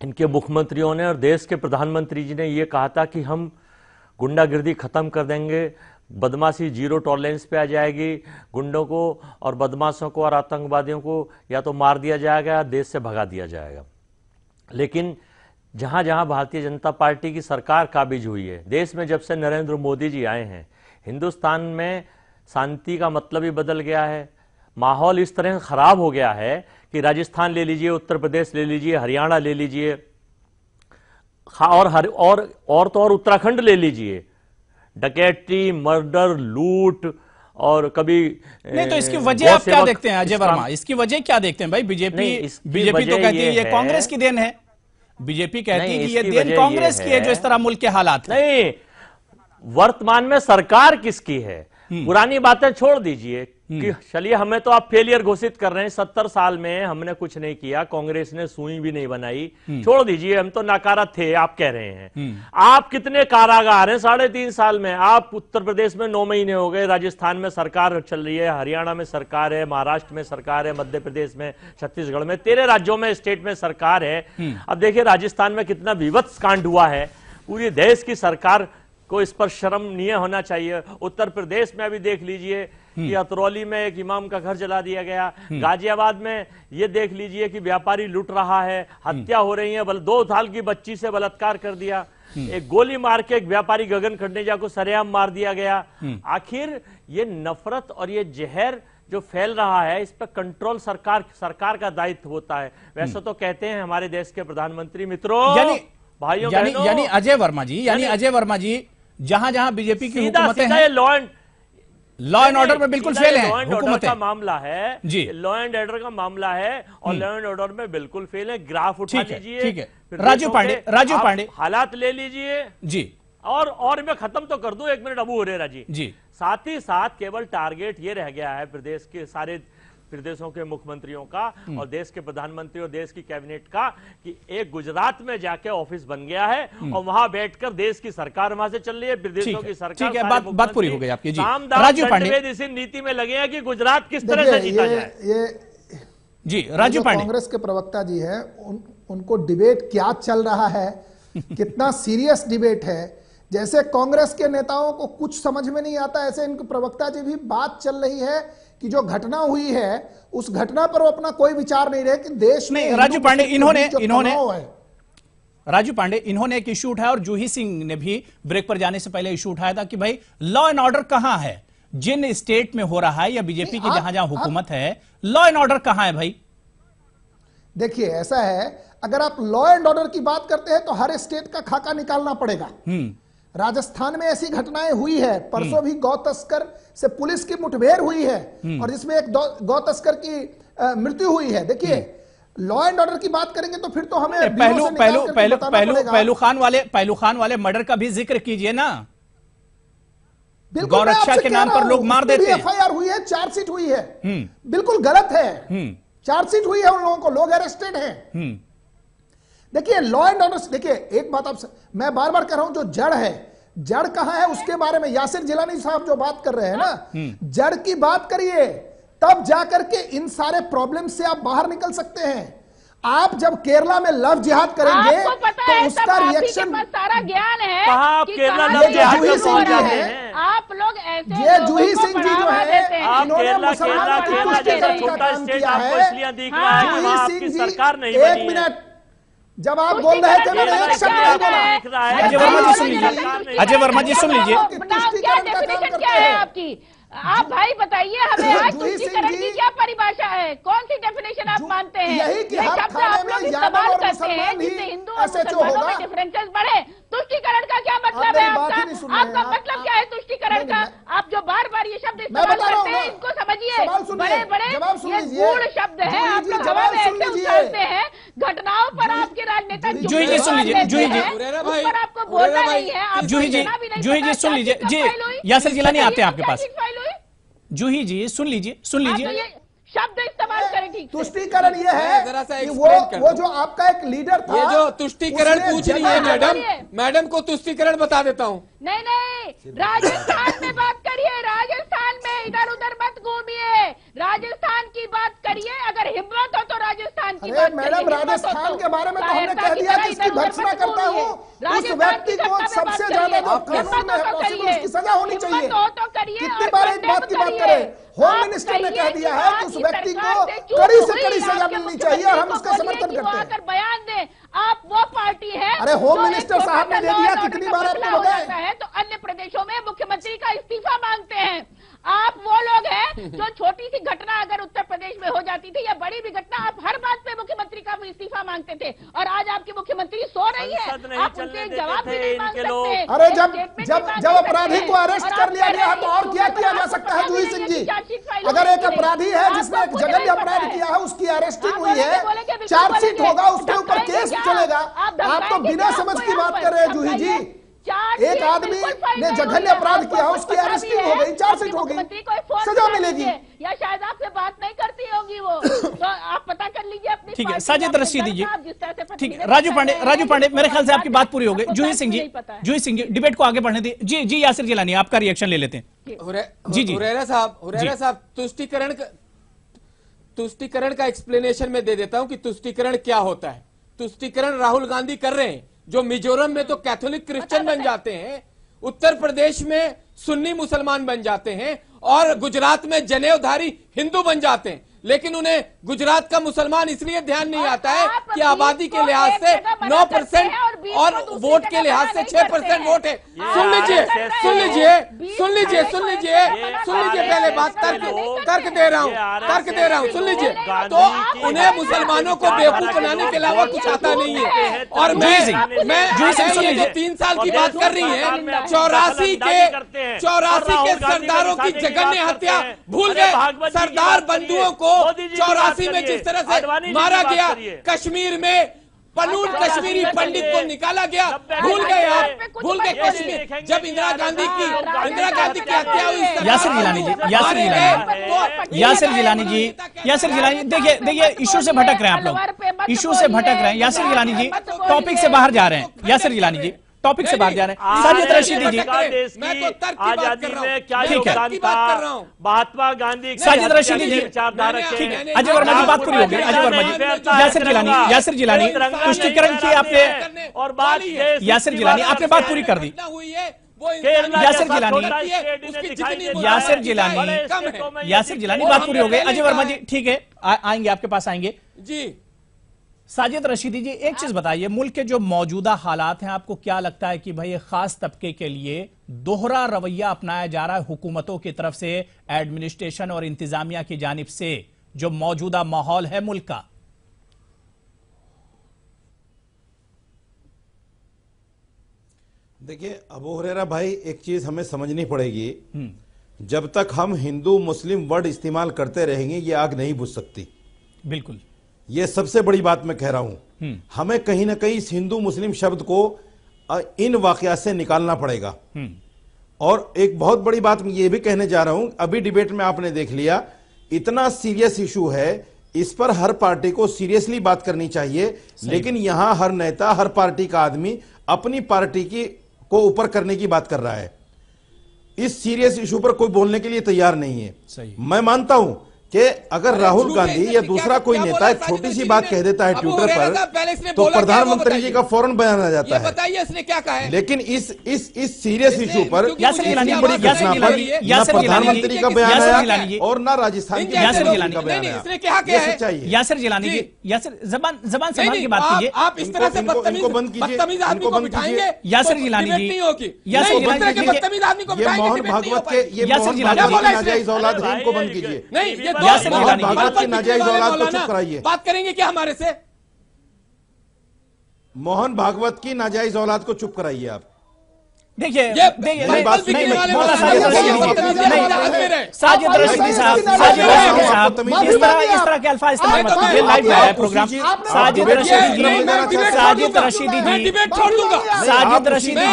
इनके मुख्यमंत्रियों ने और देश के प्रधानमंत्री जी ने ये कहा था कि हम गुंडागिर्दी खत्म कर देंगे, बदमाशी जीरो टॉलरेंस पे आ जाएगी, गुंडों को और बदमाशों को और आतंकवादियों को या तो मार दिया जाएगा या देश से भगा दिया जाएगा। लेकिन जहां जहां भारतीय जनता पार्टी की सरकार काबिज हुई है, देश में जब से नरेंद्र मोदी जी आए हैं, हिंदुस्तान में शांति का मतलब ही बदल गया है। माहौल इस तरह खराब हो गया है कि राजस्थान ले लीजिए, उत्तर प्रदेश ले लीजिए, हरियाणा ले लीजिए, और तो और उत्तराखंड ले लीजिए, डकैती, मर्डर, लूट और कभी नहीं। तो इसकी वजह आप क्या देखते हैं अजय वर्मा? इसकी वजह क्या देखते हैं भाई? बीजेपी तो कहती है ये कांग्रेस की देन है, बीजेपी कहती है कि ये देन कांग्रेस की है जो इस तरह मुल्क के हालात। नहीं, वर्तमान में सरकार किसकी है? पुरानी बातें छोड़ दीजिए कि चलिए हमें तो आप फेलियर घोषित कर रहे हैं, 70 साल में हमने कुछ नहीं किया, कांग्रेस ने सुई भी नहीं बनाई, छोड़ दीजिए, हम तो नाकारा थे आप कह रहे हैं। आप कितने कारागार हैं 3.5 साल में? आप उत्तर प्रदेश में 9 महीने हो गए, राजस्थान में सरकार चल रही है, हरियाणा में सरकार है, महाराष्ट्र में सरकार है, मध्य प्रदेश में, छत्तीसगढ़ में, 13 राज्यों में स्टेट में सरकार है। अब देखिए राजस्थान में कितना विवत्स कांड हुआ है, पूरी देश की सरकार को इस पर शर्मनीय होना चाहिए। उत्तर प्रदेश में अभी देख लीजिए कि अतरौली में एक इमाम का घर जला दिया गया, गाजियाबाद में ये देख लीजिए कि व्यापारी लूट रहा है, हत्या हो रही है, 2 साल की बच्ची से बलात्कार कर दिया, एक गोली मार के एक व्यापारी गगन खंडेजा को सरेआम मार दिया गया। आखिर ये नफरत और ये जहर जो फैल रहा है, इस पर कंट्रोल सरकार का दायित्व होता है। वैसे तो कहते हैं हमारे देश के प्रधानमंत्री मित्रों, भाइयों, यानी अजय वर्मा जी जहां जहां बीजेपी की हुकूमतें हैं, लॉ एंड ऑर्डर में बिल्कुल फेल है, लॉ एंड ऑर्डर का मामला है जी, लॉ एंड ऑर्डर का मामला है और लॉ एंड ऑर्डर में बिल्कुल फेल है। ग्राफ उठा लीजिए, ठीक है। राजीव पांडे हालात ले लीजिए जी, और मैं खत्म तो कर दूं, 1 मिनट अबू हुरैरा जी। साथ ही साथ केवल टारगेट ये रह गया है प्रदेश के सारे प्रदेशों के मुख्यमंत्रियों का और देश के प्रधानमंत्री और देश की कैबिनेट का कि एक गुजरात में जाके ऑफिस बन गया है और वहां बैठकर देश की सरकार वहां से चल रही है, प्रदेशों की सरकार। ठीक है, बात पूरी हो गई आपकी जी। राजीव पांडे इसी नीति में लगे हैं कि गुजरात किस तरह से जीता जाए। जी, राजीव पांडे कांग्रेस के प्रवक्ता जी है, उनको डिबेट क्या चल रहा है, कितना सीरियस डिबेट है, जैसे कांग्रेस के नेताओं को कुछ समझ में नहीं आता, ऐसे इनके प्रवक्ता जी भी बात चल रही है कि जो घटना हुई है उस घटना पर वो अपना कोई विचार नहीं रहे कि देश में। राजू पांडे इन्होंने एक इशू उठाया और जूही सिंह ने भी ब्रेक पर जाने से पहले इशू उठाया था कि भाई लॉ एंड ऑर्डर कहां है, जिन स्टेट में हो रहा है या बीजेपी की जहां जहां हुकूमत है, लॉ एंड ऑर्डर कहां है भाई? देखिए ऐसा है, अगर आप लॉ एंड ऑर्डर की बात करते हैं तो हर स्टेट का खाका निकालना पड़ेगा। राजस्थान में ऐसी घटनाएं हुई है, परसों भी गौ तस्कर से पुलिस की मुठभेड़ हुई है और जिसमें एक गौ तस्कर की मृत्यु हुई है। देखिए लॉ एंड ऑर्डर की बात करेंगे तो फिर तो हमें पहलू खान वाले मर्डर का भी जिक्र कीजिए ना। गौरक्षा के नाम पर लोग मार देते हैं। एफआईआर हुई है, चार्जशीट हुई है, बिल्कुल गलत है। चार्जशीट हुई है उन लोगों को, लोग अरेस्टेड हैं। देखिए लॉ एंड ऑर्डर, देखिए एक बात आप, मैं बार बार कह रहा हूं, जो जड़ है, जड़ कहां है उसके बारे में यासिर जिलानी साहब जो बात कर रहे हैं ना, जड़ की बात करिए, तब जाकर के इन सारे प्रॉब्लम से आप बाहर निकल सकते हैं। आप जब केरला में लव जिहाद करेंगे तो उसका रिएक्शन, सारा ज्ञान है, आप केरला लव जिहाद में पहुंच जाते हैं। आप लोग ऐसे, ये जूही सिंह जी जो है, इन्होंने मुसलमानों की तुष्टीकरण का काम किया है। जूही सिंह जी, एक मिनट, जब आप बोल रहे थे मैंने एक शब्द नहीं बोला। अजय वर्मा जी सुन लीजिए, अजय वर्मा जी सुन लीजिए, क्या डेफिनेशन क्या है आपकी? आप भाई बताइए हमें, आज तुष्टीकरण की क्या परिभाषा है? कौन सी डेफिनेशन आप मानते हैं? यही कि हर थाने में यादव और मुसलमान ही हिंदू और SHO मुसलमानों होगा। में डिफरेंसेस बढ़े। तुष्टीकरण का क्या मतलब है आपका? आपका मतलब क्या है तुष्टीकरण का? आप जो बार बार ये शब्द इस्तेमाल करते हैं, इनको समझिए, बड़े बड़े ये गूढ़ शब्द है, आप लोग हवा में ऐसे उछालते हैं, घटनाओं पर आपके राजनेता जूही जी सुन लीजिए, जूही जी, उस पर आपको बोलना नहीं है, आप जूही जी सुन लीजिए जी, यासिर जिलानी आते हैं आपके पास। जूही जी सुन लीजिए, सुन लीजिए, शब्द इस्तेमाल करें ठीक से। तुष्टीकरण ये है कि वो जो आपका एक लीडर था, ये जो तुष्टीकरण पूछ रही है मैडम को तुष्टीकरण बता देता हूँ। नहीं, राजस्थान में बात करिए, राजस्थान में इधर उधर मत घूमिए, राजस्थान की बात करिए, अगर हिम्मत हो तो राजस्थान की बात करिए। मैडम राजस्थान के बारे में तो हमने कह दिया कि इसकी भर्त्सना करता हूँ, उस व्यक्ति को सबसे ज्यादा जो कानून में है पॉसिबल उसकी सजा होनी चाहिए। कितनी बार एक बात की बात करें, होम मिनिस्टर ने कह दिया है कि उस व्यक्ति को कड़ी से कड़ी सजा मिलनी चाहिए और हम उसका समर्थन करते हैं। बयान दें, आप वो पार्टी है। अरे होम मिनिस्टर साहब ने दे दिया, कितनी बार आपको बताया है तो अन्य प्रदेशों में मुख्यमंत्री का इस्तीफा मांगते हैं। आप वो लोग हैं जो छोटी सी घटना अगर उत्तर प्रदेश में हो जाती थी या बड़ी भी घटना, आप हर बात पे मुख्यमंत्री का इस्तीफा मांगते थे, और आज आपकी मुख्यमंत्री सो रही है, आप उनसे एक जवाब भी नहीं मांग सकते। अरे जब अपराधी को अरेस्ट कर लिया गया है तो और क्या किया जा सकता है? जूही सिंह जी, अगर एक अपराधी है जिसने एक जघन्य अपराध किया है, उसकी अरेस्टिंग हुई है, चार्जशीट होगा, उसके ऊपर केस चलेगा, आप तो बिना समझ की बात कर रहे हैं जूही जी। एक आदमी ने जघन्य अपराध किया, उसकी अरेस्टिंग हो गई, चार्जशीट हो गई, सजा मिलेगी। या शायद आपसे बात नहीं करती होगी वो, तो आप पता कर लीजिए अपनी। ठीक है, साजिद रशीद दीजिए, ठीक है। राजू पांडे, मेरे ख्याल से आपकी बात पूरी हो गई। जूही सिंह जी डिबेट को आगे बढ़ने दी। जी यासिर जिलानी, आपका रिएक्शन ले लेते हैं। जी हुरैरा साहब, तुष्टीकरण का एक्सप्लेनेशन में दे देता हूं कि तुष्टीकरण क्या होता है। तुष्टीकरण राहुल गांधी कर रहे हैं, जो मिजोरम में तो कैथोलिक क्रिश्चियन बन जाते हैं, उत्तर प्रदेश में सुन्नी मुसलमान बन जाते हैं, और गुजरात में जनेऊधारी हिंदू बन जाते हैं। लेकिन उन्हें गुजरात का मुसलमान इसलिए ध्यान नहीं आता है कि आबादी के लिहाज से 9% और वोट के लिहाज से 6% वोट है। सुन लीजिए, पहले बात तर्क दे रहा हूँ, सुन लीजिए। तो उन्हें मुसलमानों को बेवकूफ बनाने के अलावा कुछ आता नहीं है। और मैं ये जो 3 साल की बात कर रही है, 84 के सरदारों की जघन्य हत्या भूल गए। सरदार बंधुओं को 84 में जिस तरह से मारा गया, कश्मीर में पनून कश्मीरी पंडित को निकाला गया, भूल गए आप, भूल गए कश्मीर। जब इंदिरा गांधी की हत्या हुई, यासिर जिलानी, देखिए इशू से भटक रहे हैं आप लोग, इशू से भटक रहे हैं। यासिर जिलानी जी टॉपिक से बाहर जा रहे हैं, यासिर जिलानी जी टॉपिक से बाहर जा रहे हैं। साजिद रशीदी जी, आजादी में क्या योगदान था महात्मा गांधी, साजिद रशीदी जी, ठीक है। अजय वर्मा जी बात पूरी होगी। अजय वर्मा जी, यासिर जिलानी तुष्टीकरण की आपने, और बात यासिर जिलानी आपने बात पूरी कर दी। यासिर जिलानी बात पूरी हो गई। अजय वर्मा जी ठीक है, आएंगे आपके पास आएंगे जी। साजिद रशीदी जी, एक चीज बताइए, मुल्क के जो मौजूदा हालात हैं, आपको क्या लगता है कि भाई खास तबके के लिए दोहरा रवैया अपनाया जा रहा है हुकूमतों की तरफ से, एडमिनिस्ट्रेशन और इंतजामिया की जानिब से, जो मौजूदा माहौल है मुल्क का? देखिए अबू हुरैरा भाई, एक चीज हमें समझनी पड़ेगी, जब तक हम हिंदू मुस्लिम वर्ड इस्तेमाल करते रहेंगे ये आग नहीं बुझ सकती। बिल्कुल, ये सबसे बड़ी बात मैं कह रहा हूं। हमें कहीं ना कहीं इस हिंदू मुस्लिम शब्द को इन वाकयात से निकालना पड़ेगा। और एक बहुत बड़ी बात मैं ये भी कहने जा रहा हूं, अभी डिबेट में आपने देख लिया, इतना सीरियस इशू है इस पर हर पार्टी को सीरियसली बात करनी चाहिए, लेकिन यहां हर नेता, हर पार्टी का आदमी अपनी पार्टी की को ऊपर करने की बात कर रहा है। इस सीरियस इशू पर कोई बोलने के लिए तैयार नहीं है। मैं मानता हूं कि अगर राहुल गांधी या दूसरा कोई नेता एक छोटी सी बात कह देता है ट्विटर पर, तो प्रधानमंत्री जी का फौरन बयान आ जाता है। बताइए इसने क्या कहा है? लेकिन इस सीरियस इशू पर बड़ी घटना पर ना प्रधानमंत्री का बयान आया और ना राजस्थान के मुख्यमंत्री का बयान आया। इसने क्या किया है? यासिर जिलानी जी, यासिर जबान संभाल की बात कीजिए। आप इस तरह से बदतमीज आदमी को बिठाएंगे, यासिर जिलानी जी, यासिर जिलानी जी, बदतमीज आदमी को बिठाएंगे, मोहन भागवत के नाजायज औलाद है, इनको बंद कीजिए। नहीं, भागवत की नाजायज औलाद को चुप कराइए। बात करेंगे क्या हमारे से? मोहन भागवत की नाजायज औलाद को चुप कराइए आप। देखिए साजिद रशीदी साहब इस तरह के अल्फाज इस्तेमाल मत कीजिए। लाइव है प्रोग्राम। साजिद रशीदी जी, साजिद रशीदी जी, साजिद रशीदी जी,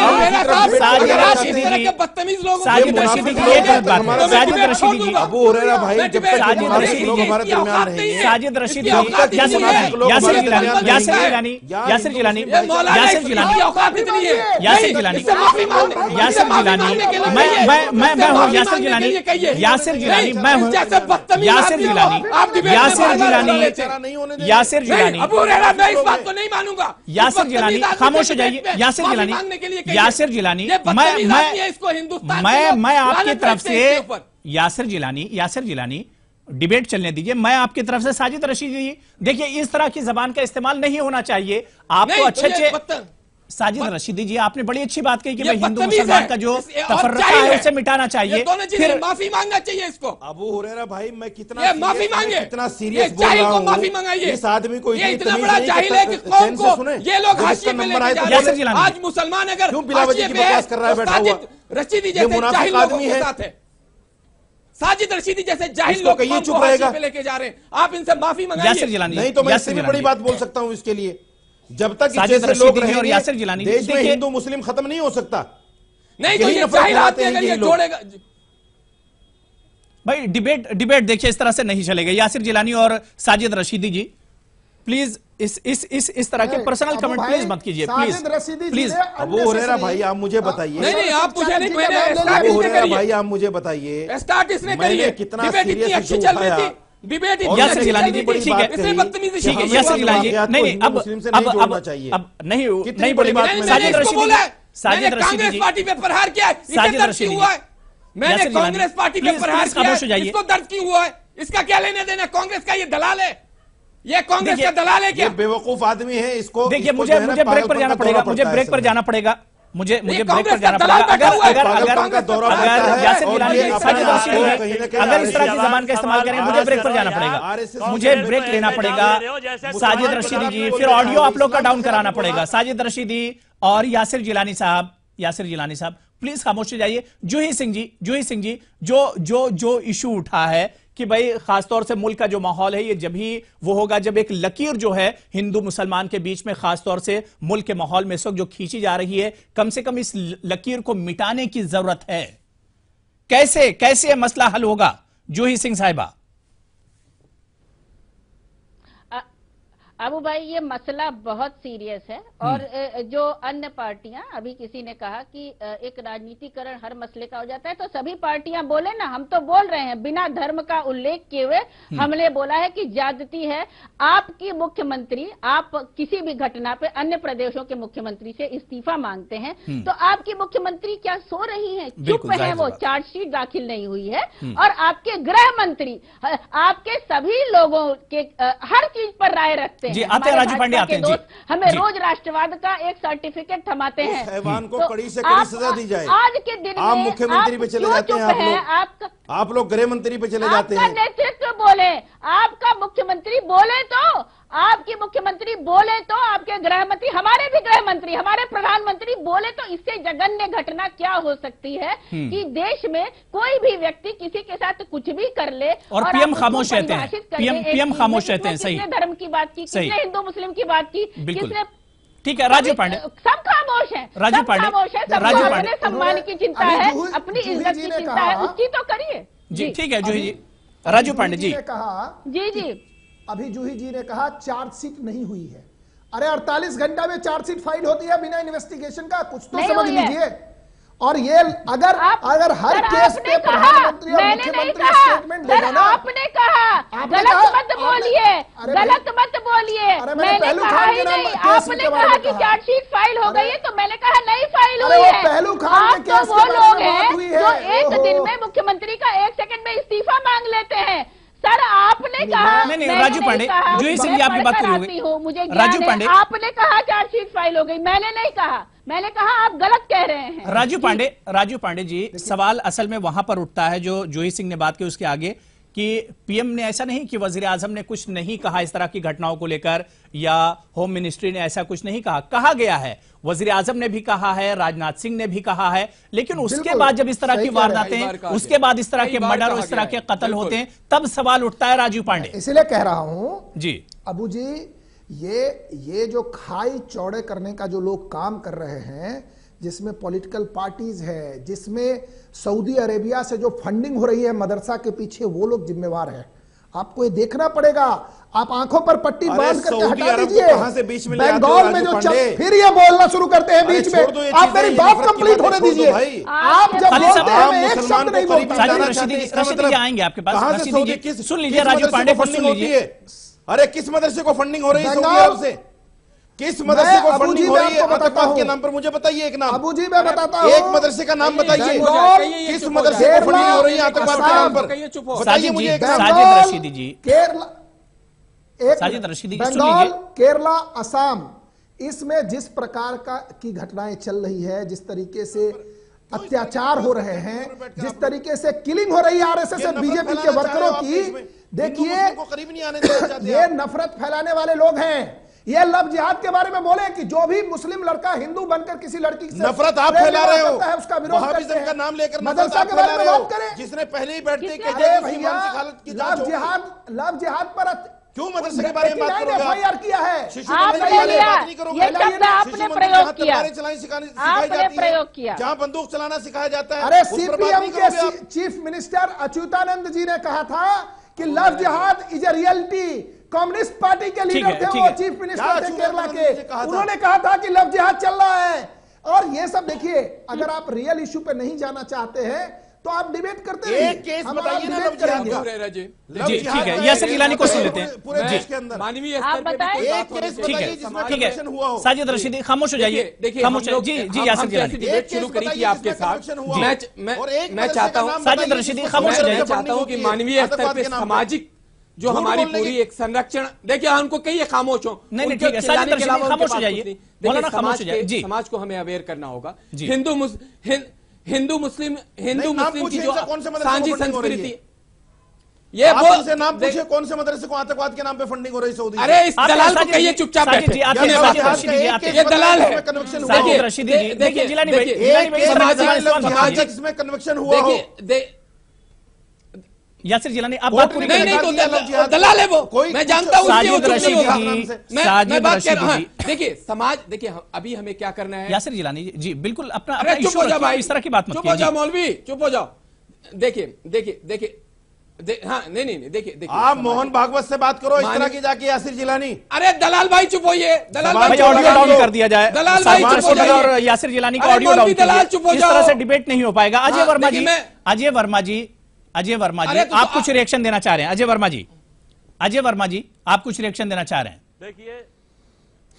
साजिद रशीदी जी, साजिद रशीदी जी, ये गलत बात है। साजिद रशीदी जी, अबू हुरैरा भाई, जब तक साजिद रशीदी लोग हमारे दरमियान रहेंगे, साजिद रशीदी जी, यासिर जिलानी, यासिर जिलानी, यासिर जिलानी, यासिर जिलानी, यासिर जिलानी, यासिर जिलानी, यासिर जिलानी, मैं हूँ यासिर जिलानी, यासिर जिलानी, मैं हूँ यासिर जिलानी, यासिर जिलानी, यासिर जिलानी, मैं इस बात को नहीं मानूंगा। यासिर जिलानी, खामोश हो जाइए। यासिर जिलानी, यासिर जिलानी, मैं आपकी तरफ से यासिर जिलानी, यासिर जिलानी, डिबेट चलने दीजिए। मैं आपकी तरफ से साजिद रशीदी जी, देखिए इस तरह की जबान का इस्तेमाल नहीं होना चाहिए। आपको अच्छे साजिद रशीदी जी, आपने बड़ी अच्छी बात कही कि भाई हिंदू मुसलमान का जो तफर्रका है उसे मिटाना चाहिए, फिर माफी मांगना चाहिए इसको। अबू हुरैरा भाई, मैं कितना माफी मांगे, कितना सीरियस बोल रहा हूं। माफी मंगाइए। इस आदमी को इतना बड़ा जाहिल है कि कौम को ये लोग हाशिए पे लेके जा रहे हैं। आज मुसलमान अगर क्यों बिलावजी की बकवास कर रहा है बैठा हुआ? रशीदी जैसे जाहिल आदमी है, साजिद रशीदी जैसे जाहिल लोग कहिए चुप रहेगा, लेके जा रहे हैं। आप इनसे माफी मंगाइए। नहीं तो मैं इससे भी बड़ी बात बोल सकता हूं इसके लिए, जब तक जैसे लोग और यासिर जिलानी देश में हिंदू मुस्लिम खत्म नहीं हो सकता। नहीं तो ये जाहिल आते हैं, ये जोड़ेगा भाई। डिबेट देखिए इस तरह से नहीं चलेगा। यासिर जिलानी और साजिद रशीदी जी, प्लीज इस तरह के पर्सनल कमेंट प्लीज मत कीजिए, प्लीज। अबू हुरैरा भाई, आप मुझे बताइए। नहीं, आप मुझे नहीं, अबू हुरैरा भाई, आप मुझे बताइए, स्टार्ट इसने करिए। कितना सीरियस इशू उठाया। डिबेट यासिर जिलानी जी, ठीक है, ठीक है, यासिर जिलानी जी, नहीं, अब नहीं बोली बात। साजिद रशीदी, साजिद रशीदी जी, पार्टी पे प्रहार किया, साजिद रशीदी हुआ है। मैंने कांग्रेस पार्टी पे प्रहार किया, इसको दर्द क्यों हुआ है? इसका क्या लेने देना? कांग्रेस का ये दलाल है, ये कांग्रेस का दलाल है क्या? बेवकूफ आदमी है। इसको देखिए, मुझे ब्रेक पर जाना पड़ेगा, मुझे ब्रेक पर जाना पड़ेगा, मुझे ब्रेक पर जाना पड़ेगा। अगर यासिर जिलानी, साजिद रशीदी अगर इस तरह की जबान का इस्तेमाल करें, मुझे ब्रेक पर जाना पड़ेगा, मुझे ब्रेक लेना पड़ेगा। साजिद रशीदी जी, फिर ऑडियो आप लोग का डाउन कराना पड़ेगा। साजिद रशीदी और यासिर जिलानी साहब, यासिर जिलानी साहब प्लीज खामोश हो जाइए। जूही सिंह जी, जो इशू उठा है कि भाई खासतौर से मुल्क का जो माहौल है ये जब ही वो होगा जब एक लकीर जो है हिंदू मुसलमान के बीच में खासतौर से मुल्क के माहौल में इस वक्त जो खींची जा रही है, कम से कम इस लकीर को मिटाने की जरूरत है। कैसे मसला हल होगा? जूही सिंह साहिबा। अबू भाई, ये मसला बहुत सीरियस है और जो अन्य पार्टियां, अभी किसी ने कहा कि एक राजनीतिकरण हर मसले का हो जाता है, तो सभी पार्टियां बोले ना, हम तो बोल रहे हैं बिना धर्म का उल्लेख किए हुए। हमने बोला है कि ज्यादती है। आपकी मुख्यमंत्री, आप किसी भी घटना पे अन्य प्रदेशों के मुख्यमंत्री से इस्तीफा मांगते हैं, तो आपकी मुख्यमंत्री क्या सो रही है? चुप है वो, चार्जशीट दाखिल नहीं हुई है। और आपके गृह मंत्री आपके सभी लोगों के हर चीज पर राय रखते हैं। जी, आते हैं राजू पांडे, आते हैं जी। हमें रोज राष्ट्रवाद का एक सर्टिफिकेट थमाते हैं। हैवान को कड़ी से कड़ी सजा दी जाए। आज के दिन आप मुख्यमंत्री पे चले जाते हैं, आप लोग गृह मंत्री पे चले जाते हैं। आपका नेतृत्व बोले, आपका मुख्यमंत्री बोले तो, आपकी मुख्यमंत्री बोले तो, आपके गृह मंत्री, हमारे भी गृह मंत्री, हमारे प्रधानमंत्री बोले तो, इससे जघन्य घटना क्या हो सकती है कि देश में कोई भी व्यक्ति किसी के साथ कुछ भी कर ले और पीएम खामोश रहते हैं। पीएम खामोश रहते हैं। सही, किसने धर्म की बात की, किसने हिंदू मुस्लिम की बात की, किसने? ठीक है, राजू पांडे, सब खामोश है, राजू पांडे, राजू पांडे, सम्मान की चिंता है, अपनी इज्जत की चिंता है, उसकी तो करिए जी। ठीक है जूही जी, राजू पांडे जी, जी। अभी जूही जी ने कहा चार्जशीट नहीं हुई है। अरे 48 घंटा में चार्जशीट फाइल होती है बिना इन्वेस्टिगेशन का? कुछ तो समझ लीजिए। और ये अगर हर केस पे प्रधानमंत्री और मुख्यमंत्री स्टेटमेंट देगा ना। आपने कहा गलत मत बोलिए, गलत मत बोलिए। मैंने कहा ही नहीं, आपने कहा कि चार्जशीट फाइल हो गई है, तो मैंने कहा नहीं फाइल हुई है। पहलू खान आप तो वो लोग हैं जो एक दिन में मुख्यमंत्री का 1 सेकंड में इस्तीफा मांग लेते हैं। सर आपने कहा, नहीं राजू पांडे, जूही सिंह जी आपकी बात करी होगी। मुझे राजू पांडे, आपने कहा चार्जशीट फाइल हो गई, मैंने नहीं कहा। मैंने कहा आप गलत कह रहे हैं। राजू पांडे जी, सवाल असल में वहां पर उठता है जो जूही सिंह ने बात की उसके आगे, कि पीएम ने ऐसा नहीं कि वजीर आजम ने कुछ नहीं कहा इस तरह की घटनाओं को लेकर, या होम मिनिस्ट्री ने ऐसा कुछ नहीं कहा गया है। वजीर आजम ने भी कहा है, राजनाथ सिंह ने भी कहा है, लेकिन उसके बाद जब इस तरह की वारदातें, उसके बाद इस तरह के मर्डर और इस तरह के कत्ल होते हैं, तब सवाल उठता है। राजू पांडे, इसलिए कह रहा हूं जी अबू जी, ये जो खाई चौड़े करने का जो लोग काम कर रहे हैं, जिसमें पॉलिटिकल पार्टीज है, जिसमें सऊदी अरेबिया से जो फंडिंग हो रही है मदरसा के पीछे, वो लोग जिम्मेवार है। आपको ये देखना पड़ेगा। आप आंखों पर पट्टी बांध करके हटा दीजिए। बंगाल में जो फिर ये बोलना शुरू करते हैं बीच में, आप मेरी बात कंप्लीट होने दीजिए। आप जब बोलते हैं मैं एक शब्द नहीं बोलता। रशीद जी आएंगे आपके पास, सुन लीजिए राजू पांडे को, सुन लीजिए। अरे किस मदरसे को फंडिंग हो रही है सऊदी अरब से? किस मदरसे को फंडिंग हो रही है आतंकवाद के नाम पर? मुझे बताइए एक नाम। अबू जी मैं बताता हूं, एक मदरसे का नाम बताइए। किस मदरसे को फंडिंग हो रही है आतंकवाद के नाम पर? बताइए मुझे। साजिद रशीदी जी, साजिद रशीदी, बंगाल, केरला, असम, इसमें जिस प्रकार की घटनाएं चल रही है, जिस तरीके से अत्याचार हो रहे हैं, जिस तरीके से किलिंग हो रही है आरएसएस और बीजेपी के वर्करों की, देखिए ये नफरत फैलाने वाले लोग हैं। ये लव जिहाद के बारे में बोले कि जो भी मुस्लिम लड़का हिंदू बनकर किसी लड़की से नफरत आप फैला रहे हो, उसका विरोध करते हैं। का नाम लेकर मदरसा के बारे में बात करें, जिसने पहले ही बैठते लव जिहाद पर क्यों मदरसे के बारे में बात करोगे? एफआईआर किया है। आपने प्रयोग किया, जहां बंदूक चलाना सिखाया जाता है। अरे सीपीएम के चीफ मिनिस्टर अच्युतानंद जी ने कहा था कि लव जिहाद is a reality. Communist party के लीडर थे वो, चीफ मिनिस्टर थे केरला के, उन्होंने कहा था कि लव जिहाद चल रहा है। और ये सब देखिए, अगर आप रियल इशू पे नहीं जाना चाहते हैं तो आप डिबेट करते हैं। एक केस बताइए ना लव जिहाद का। जी ठीक है, यासिर गिलानी को सुन लेते हैं। पूरे देश के अंदर मानवीय आप बताएं। एक केस बताइए जिसमें कनेक्शन हुआ हो। साजिद रशीदी खामोश हो जाइए, खामोश हो जी। यासिर गिलानी डिबेट शुरू करी थी आपके साथ। मैं चाहता हूं साजिद रशीदी खामोश हो जाइए। चाहता हूं कि मानवीय स्तर पे सामाजिक जो हमारी पूरी एक संरक्षण, देखिए उनको कहिए खामोश हो। नहीं ठीक है, साजिद रशीदी खामोश हो जाइए, मौलाना खामोश हो जाइए जी। समाज को हमें अवेयर करना होगा। हिंदू मुस्लिम की जो सांझी संस्कृति, ये वो से नाम पूछे कौन से मदरसे को आतंकवाद के नाम पे फंडिंग हो रही सऊदी? अरे इस दलाल को कहिए चुपचाप बैठे। ये दलाल है। साजिद रशीदी जी, देखिए जिलानी भाई, इसमें कन्वेक्शन हुआ हो। यासिर जिलानी आप बात पूरी नहीं तो दलाल है वो, मैं जानता हूं। साजिद रशीदी जी, मैं बात कर रहा हूं। देखिए समाज, देखिए अभी हमें क्या करना है। यासिर जिलानी जी बिल्कुल अपना चुप हो जाओ भाई, इस तरह की बात मत कीजिए। चुप हो जाओ मौलवी, चुप हो जाओ। देखिए हाँ नहीं देखिए आप मोहन भागवत से बात करो इस तरह की जाके यासिर जिलानी। अरे दलाल भाई चुप होइए, दलाल भाई ऑडियो डाउन कर दिया जाए। दलाल भाई चुप हो जाइए और यासिर जिलानी का ऑडियो डाउन कीजिए, इस तरह से डिबेट नहीं हो पाएगा। अजय वर्मा जी, अजय वर्मा जी आप कुछ रिएक्शन देना चाह रहे हैं? अजय वर्मा जी आप कुछ रिएक्शन देना चाह रहे हैं? देखिए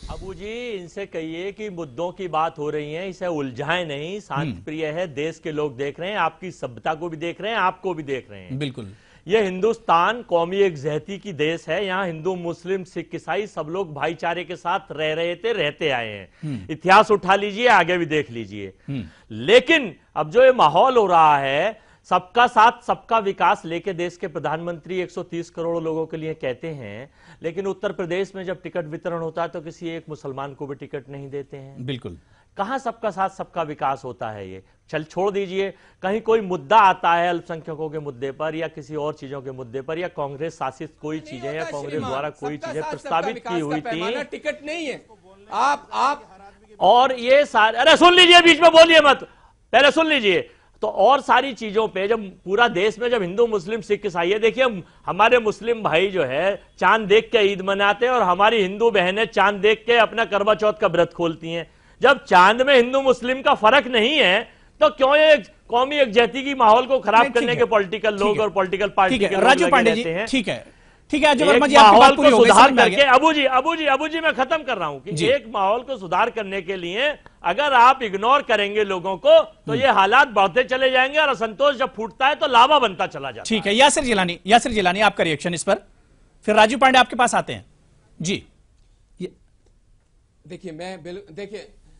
अबू जी, इनसे कहिए कि मुद्दों की बात हो रही है, इसे उलझाएं नहीं। शांति प्रिय है, देश के लोग देख रहे हैं, आपकी सभ्यता को भी देख रहे हैं, आपको भी देख रहे हैं। बिल्कुल, यह हिंदुस्तान कौमी एकजहती की देश है। यहाँ हिंदू मुस्लिम सिख ईसाई सब लोग भाईचारे के साथ रह रहे थे, रहते आए हैं। इतिहास उठा लीजिए, आगे भी देख लीजिए। लेकिन अब जो ये माहौल हो रहा है, सबका साथ सबका विकास लेके देश के प्रधानमंत्री 130 करोड़ लोगों के लिए कहते हैं, लेकिन उत्तर प्रदेश में जब टिकट वितरण होता है तो किसी एक मुसलमान को भी टिकट नहीं देते हैं। बिल्कुल, कहां सबका साथ सबका विकास होता है? ये चल छोड़ दीजिए, कहीं कोई मुद्दा आता है अल्पसंख्यकों के मुद्दे पर या किसी और चीजों के मुद्दे पर, या कांग्रेस शासित कोई चीजें या कांग्रेस द्वारा कोई चीजें प्रस्तावित की हुई थी, टिकट नहीं है आप और ये सारे, अरे सुन लीजिए, बीच में बोलिए मत, पहले सुन लीजिए। तो और सारी चीजों पे जब पूरा देश में जब हिंदू मुस्लिम सिख ईसाई है, देखिए हमारे मुस्लिम भाई जो है चांद देख के ईद मनाते हैं और हमारी हिंदू बहनें चांद देख के अपना करवा चौथ का व्रत खोलती हैं। जब चांद में हिंदू मुस्लिम का फर्क नहीं है तो क्यों ये कौमी एकजहती की माहौल को खराब करने के पॉलिटिकल लोग और पॉलिटिकल पार्टी के लोग राजू पांडे जी, ठीक है माहौल को सुधार करके अबू जी मैं खत्म कर रहा हूं कि एक माहौल को सुधार करने के लिए अगर आप इग्नोर करेंगे लोगों को तो ये हालात बढ़ते चले जाएंगे और असंतोष जब फूटता है तो लावा बनता चला जाता है। ठीक है, यासिर जिलानी आपका रिएक्शन इस पर, फिर राजू पांडे आपके पास आते हैं जी।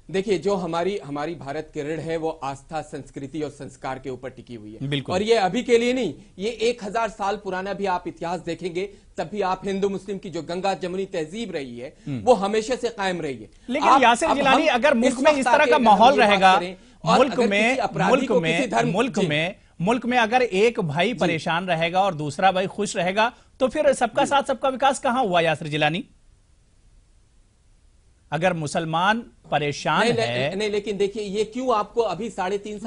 देखिए जो हमारी भारत की ऋण है वो आस्था, संस्कृति और संस्कार के ऊपर टिकी हुई है। और ये अभी के लिए नहीं, ये 1000 साल पुराना भी आप इतिहास देखेंगे तब भी आप हिंदू मुस्लिम की जो गंगा जमुनी तहजीब रही है वो हमेशा से कायम रही है। लेकिन यासिर जिलानी, अगर मुल्क में इस तरह का माहौल रहेगा, मुल्क में अगर एक भाई परेशान रहेगा और दूसरा भाई खुश रहेगा तो फिर सबका साथ सबका विकास कहां हुआ यासिर जिलानी? अगर मुसलमान परेशान है नहीं, लेकिन देखिए ये क्यों आपको अभी 3.5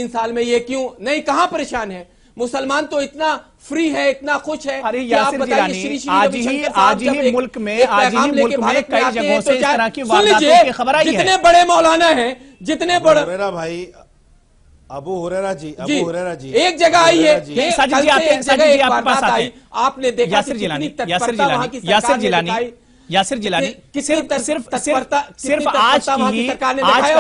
साल में ये क्यों नहीं, कहां परेशान है? मुसलमान तो इतना फ्री है, इतना खुश है। अरे यासिर जिलानी, आज ही मुल्क में कई जगहों से इस तरह की वारदातों की खबर आई है। जितने बड़े मौलाना हैं, जितने बड़े भाई अबू हुरैरा जी एक जगह आई है, आपने देखा यासिर जिलानी सिर्फ आज का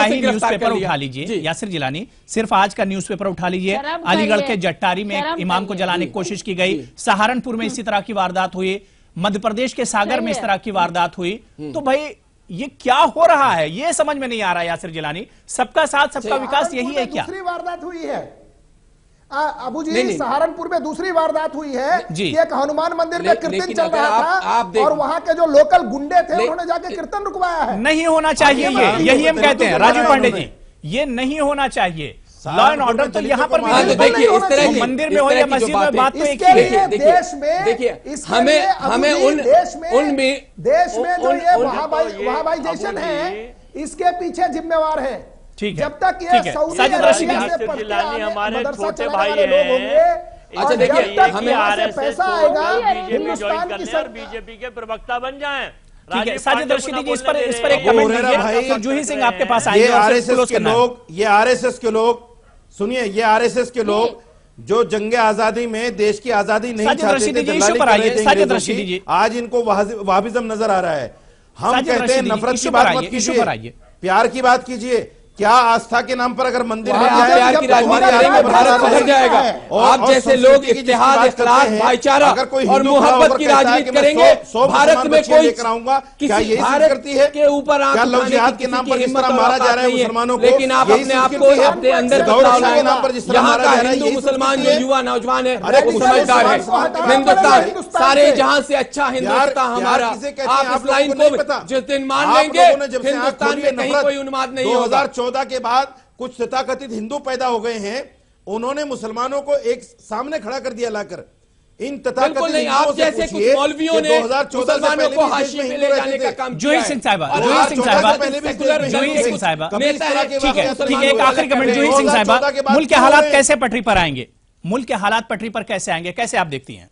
ही न्यूज़पेपर उठा लीजिए। यासिर जिलानी, सिर्फ आज का न्यूज़पेपर उठा लीजिए। अलीगढ़ के जट्टारी में एक इमाम को जलाने की कोशिश की गई, सहारनपुर में इसी तरह की वारदात हुई, मध्य प्रदेश के सागर में इस तरह की वारदात हुई। तो भाई ये क्या हो रहा है, ये समझ में नहीं आ रहा। यासिर जिलानी, सबका साथ सबका विकास यही है क्या? दूसरी वारदात हुई है अबू जी, सहारनपुर में दूसरी वारदात हुई है कि एक हनुमान मंदिर में कीर्तन चल रहा था और वहां के जो लोकल गुंडे थे उन्होंने जाके कीर्तन रुकवाया है। नहीं होना चाहिए ये, यही हम कहते हैं राजू पांडे जी, ये नहीं होना चाहिए। लॉ एंड ऑर्डर तो यहाँ पर देखिए इस तरह की मंदिर में हो या मस्जिद में, बात तो एक ही है। देश में हमें देश में जो ये वहाबाइजेशन है इसके पीछे जिम्मेवार है। ठीक है, जब तक ये साजिद रशीद हमारे छोटे भाई हैं। अच्छा देखिए, हमें पैसा आएगा, हिंदुस्तान की बीजेपी के प्रवक्ता बन जाएं। ठीक है, साजिद रशीदी जी इस पर एक कमेंट कीजिए। जूही सिंह आपके पास आएंगे। ये आरएसएस के लोग सुनिए, ये आरएसएस के लोग जो जंगे आजादी में देश की आजादी नहीं चाहते थे, आज इनको वहाबिज्म नजर आ रहा है। हम कहते हैं नफरत की बात मत कीजिए, प्यार की बात कीजिए। क्या आस्था के नाम पर अगर मंदिर में प्यार की राजनीति करेंगे भारत सुधर जाएगा। आप जैसे लोग इत्तेहाद, इख्तिलाफ, भाईचारा और मोहब्बत की राजनीति करेंगे, भारत में कोई किसी भारत के ऊपर क्या लव जिहाद के नाम पर जिस तरह मारा जा रहा है मुसलमानों को, लेकिन आप अपने आप को अपने अंदर के नाम पर जिस तरह मारा जा रहा है। हिंदू मुसलमान जो युवा नौजवान है वो समझदार है। हिंदुस्तान सारे जहां से अच्छा हिंदुस्तान हमारा, आप इस लाइन को जिस दिन मान लेंगे हिंदुस्तान में कहीं कोई उन्माद नहीं होगा। 2014 के बाद कुछ तथाकथित हिंदू पैदा हो गए हैं, उन्होंने मुसलमानों को एक सामने खड़ा कर दिया लाकर। इन तथाकथित नहीं, आप जैसे कुछ मौलवियों ने 2014 से पहले भी हाशिए में ले जाने का काम किया है। जूही सिंह साहिबा, ठीक है, एक आखिरी कमेंट। जूही सिंह साहिबा, मुल्क के हालात कैसे पटरी पर आएंगे? मुल्क के हालात पटरी पर कैसे आएंगे, कैसे आप देखती हैं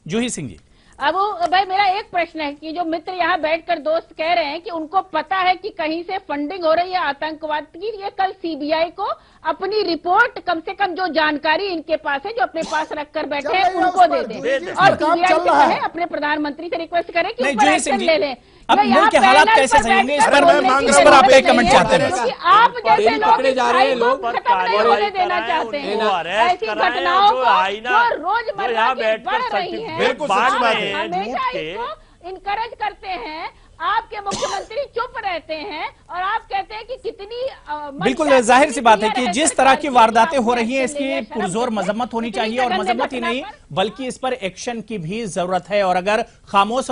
जूही सिंह जी? अब भाई मेरा एक प्रश्न है कि जो मित्र यहाँ बैठकर दोस्त कह रहे हैं कि उनको पता है कि कहीं से फंडिंग हो रही है आतंकवाद की, ये कल सीबीआई को अपनी रिपोर्ट, कम से कम जो जानकारी इनके पास है, जो अपने पास रखकर बैठे हैं, उनको दे दें। और सीबीआई से कहें, अपने प्रधानमंत्री से रिक्वेस्ट करें कि ऊपर एक्शन ले लें। अब मुल्क के हालात कैसे सही होंगे, इस पर आप एक कमेंट चाहते हैं? आप जैसे लोग जा रहे हैं, लोग खत्म नहीं होने देना चाहते हैं। ऐसी घटनाओं को जो रोजमर्रा की बढ़ रही है, हमेशा इसको इनकरेज करते हैं। आपके मुख्यमंत्री चुप रहते हैं और आप कहते हैं कि कितनी बिल्कुल जाहिर सी बात है कि जिस तरह की वारदातें हो रही हैं इसकी पुरजोर मजम्मत होनी चाहिए, और मजम्मत ही नहीं बल्कि इस पर एक्शन की भी जरूरत है। और अगर खामोश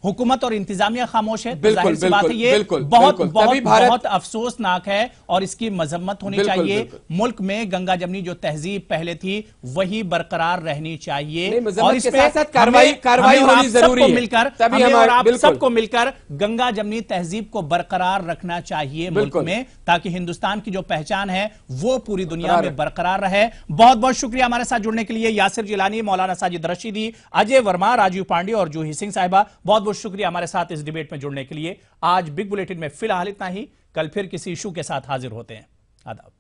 हुकूमत और इंतजामिया खामोश है। बिल्कुल, जाहिर सी बात है ये बिल्कुल, बहुत बिल्कुल, बहुत भारत... बहुत अफसोसनाक है और इसकी मजम्मत होनी चाहिए। मुल्क में गंगा जमनी जो तहजीब पहले थी वही बरकरार रहनी चाहिए और इस पे कार्रवाई होनी जरूरी है। मिलकर और आप सबको मिलकर गंगा जमनी तहजीब को बरकरार रखना चाहिए मुल्क में, ताकि हिंदुस्तान की जो पहचान है वो पूरी दुनिया में बरकरार रहे। बहुत बहुत शुक्रिया हमारे साथ जुड़ने के लिए यासिर जिलानी, मौलाना साजिद रशीदी, अजय वर्मा, राजीव पांडे और जूही सिंह साहिबा, बहुत बहुत शुक्रिया हमारे साथ इस डिबेट में जुड़ने के लिए। आज बिग बुलेटिन में फिलहाल इतना ही, कल फिर किसी इशू के साथ हाजिर होते हैं। आदाब।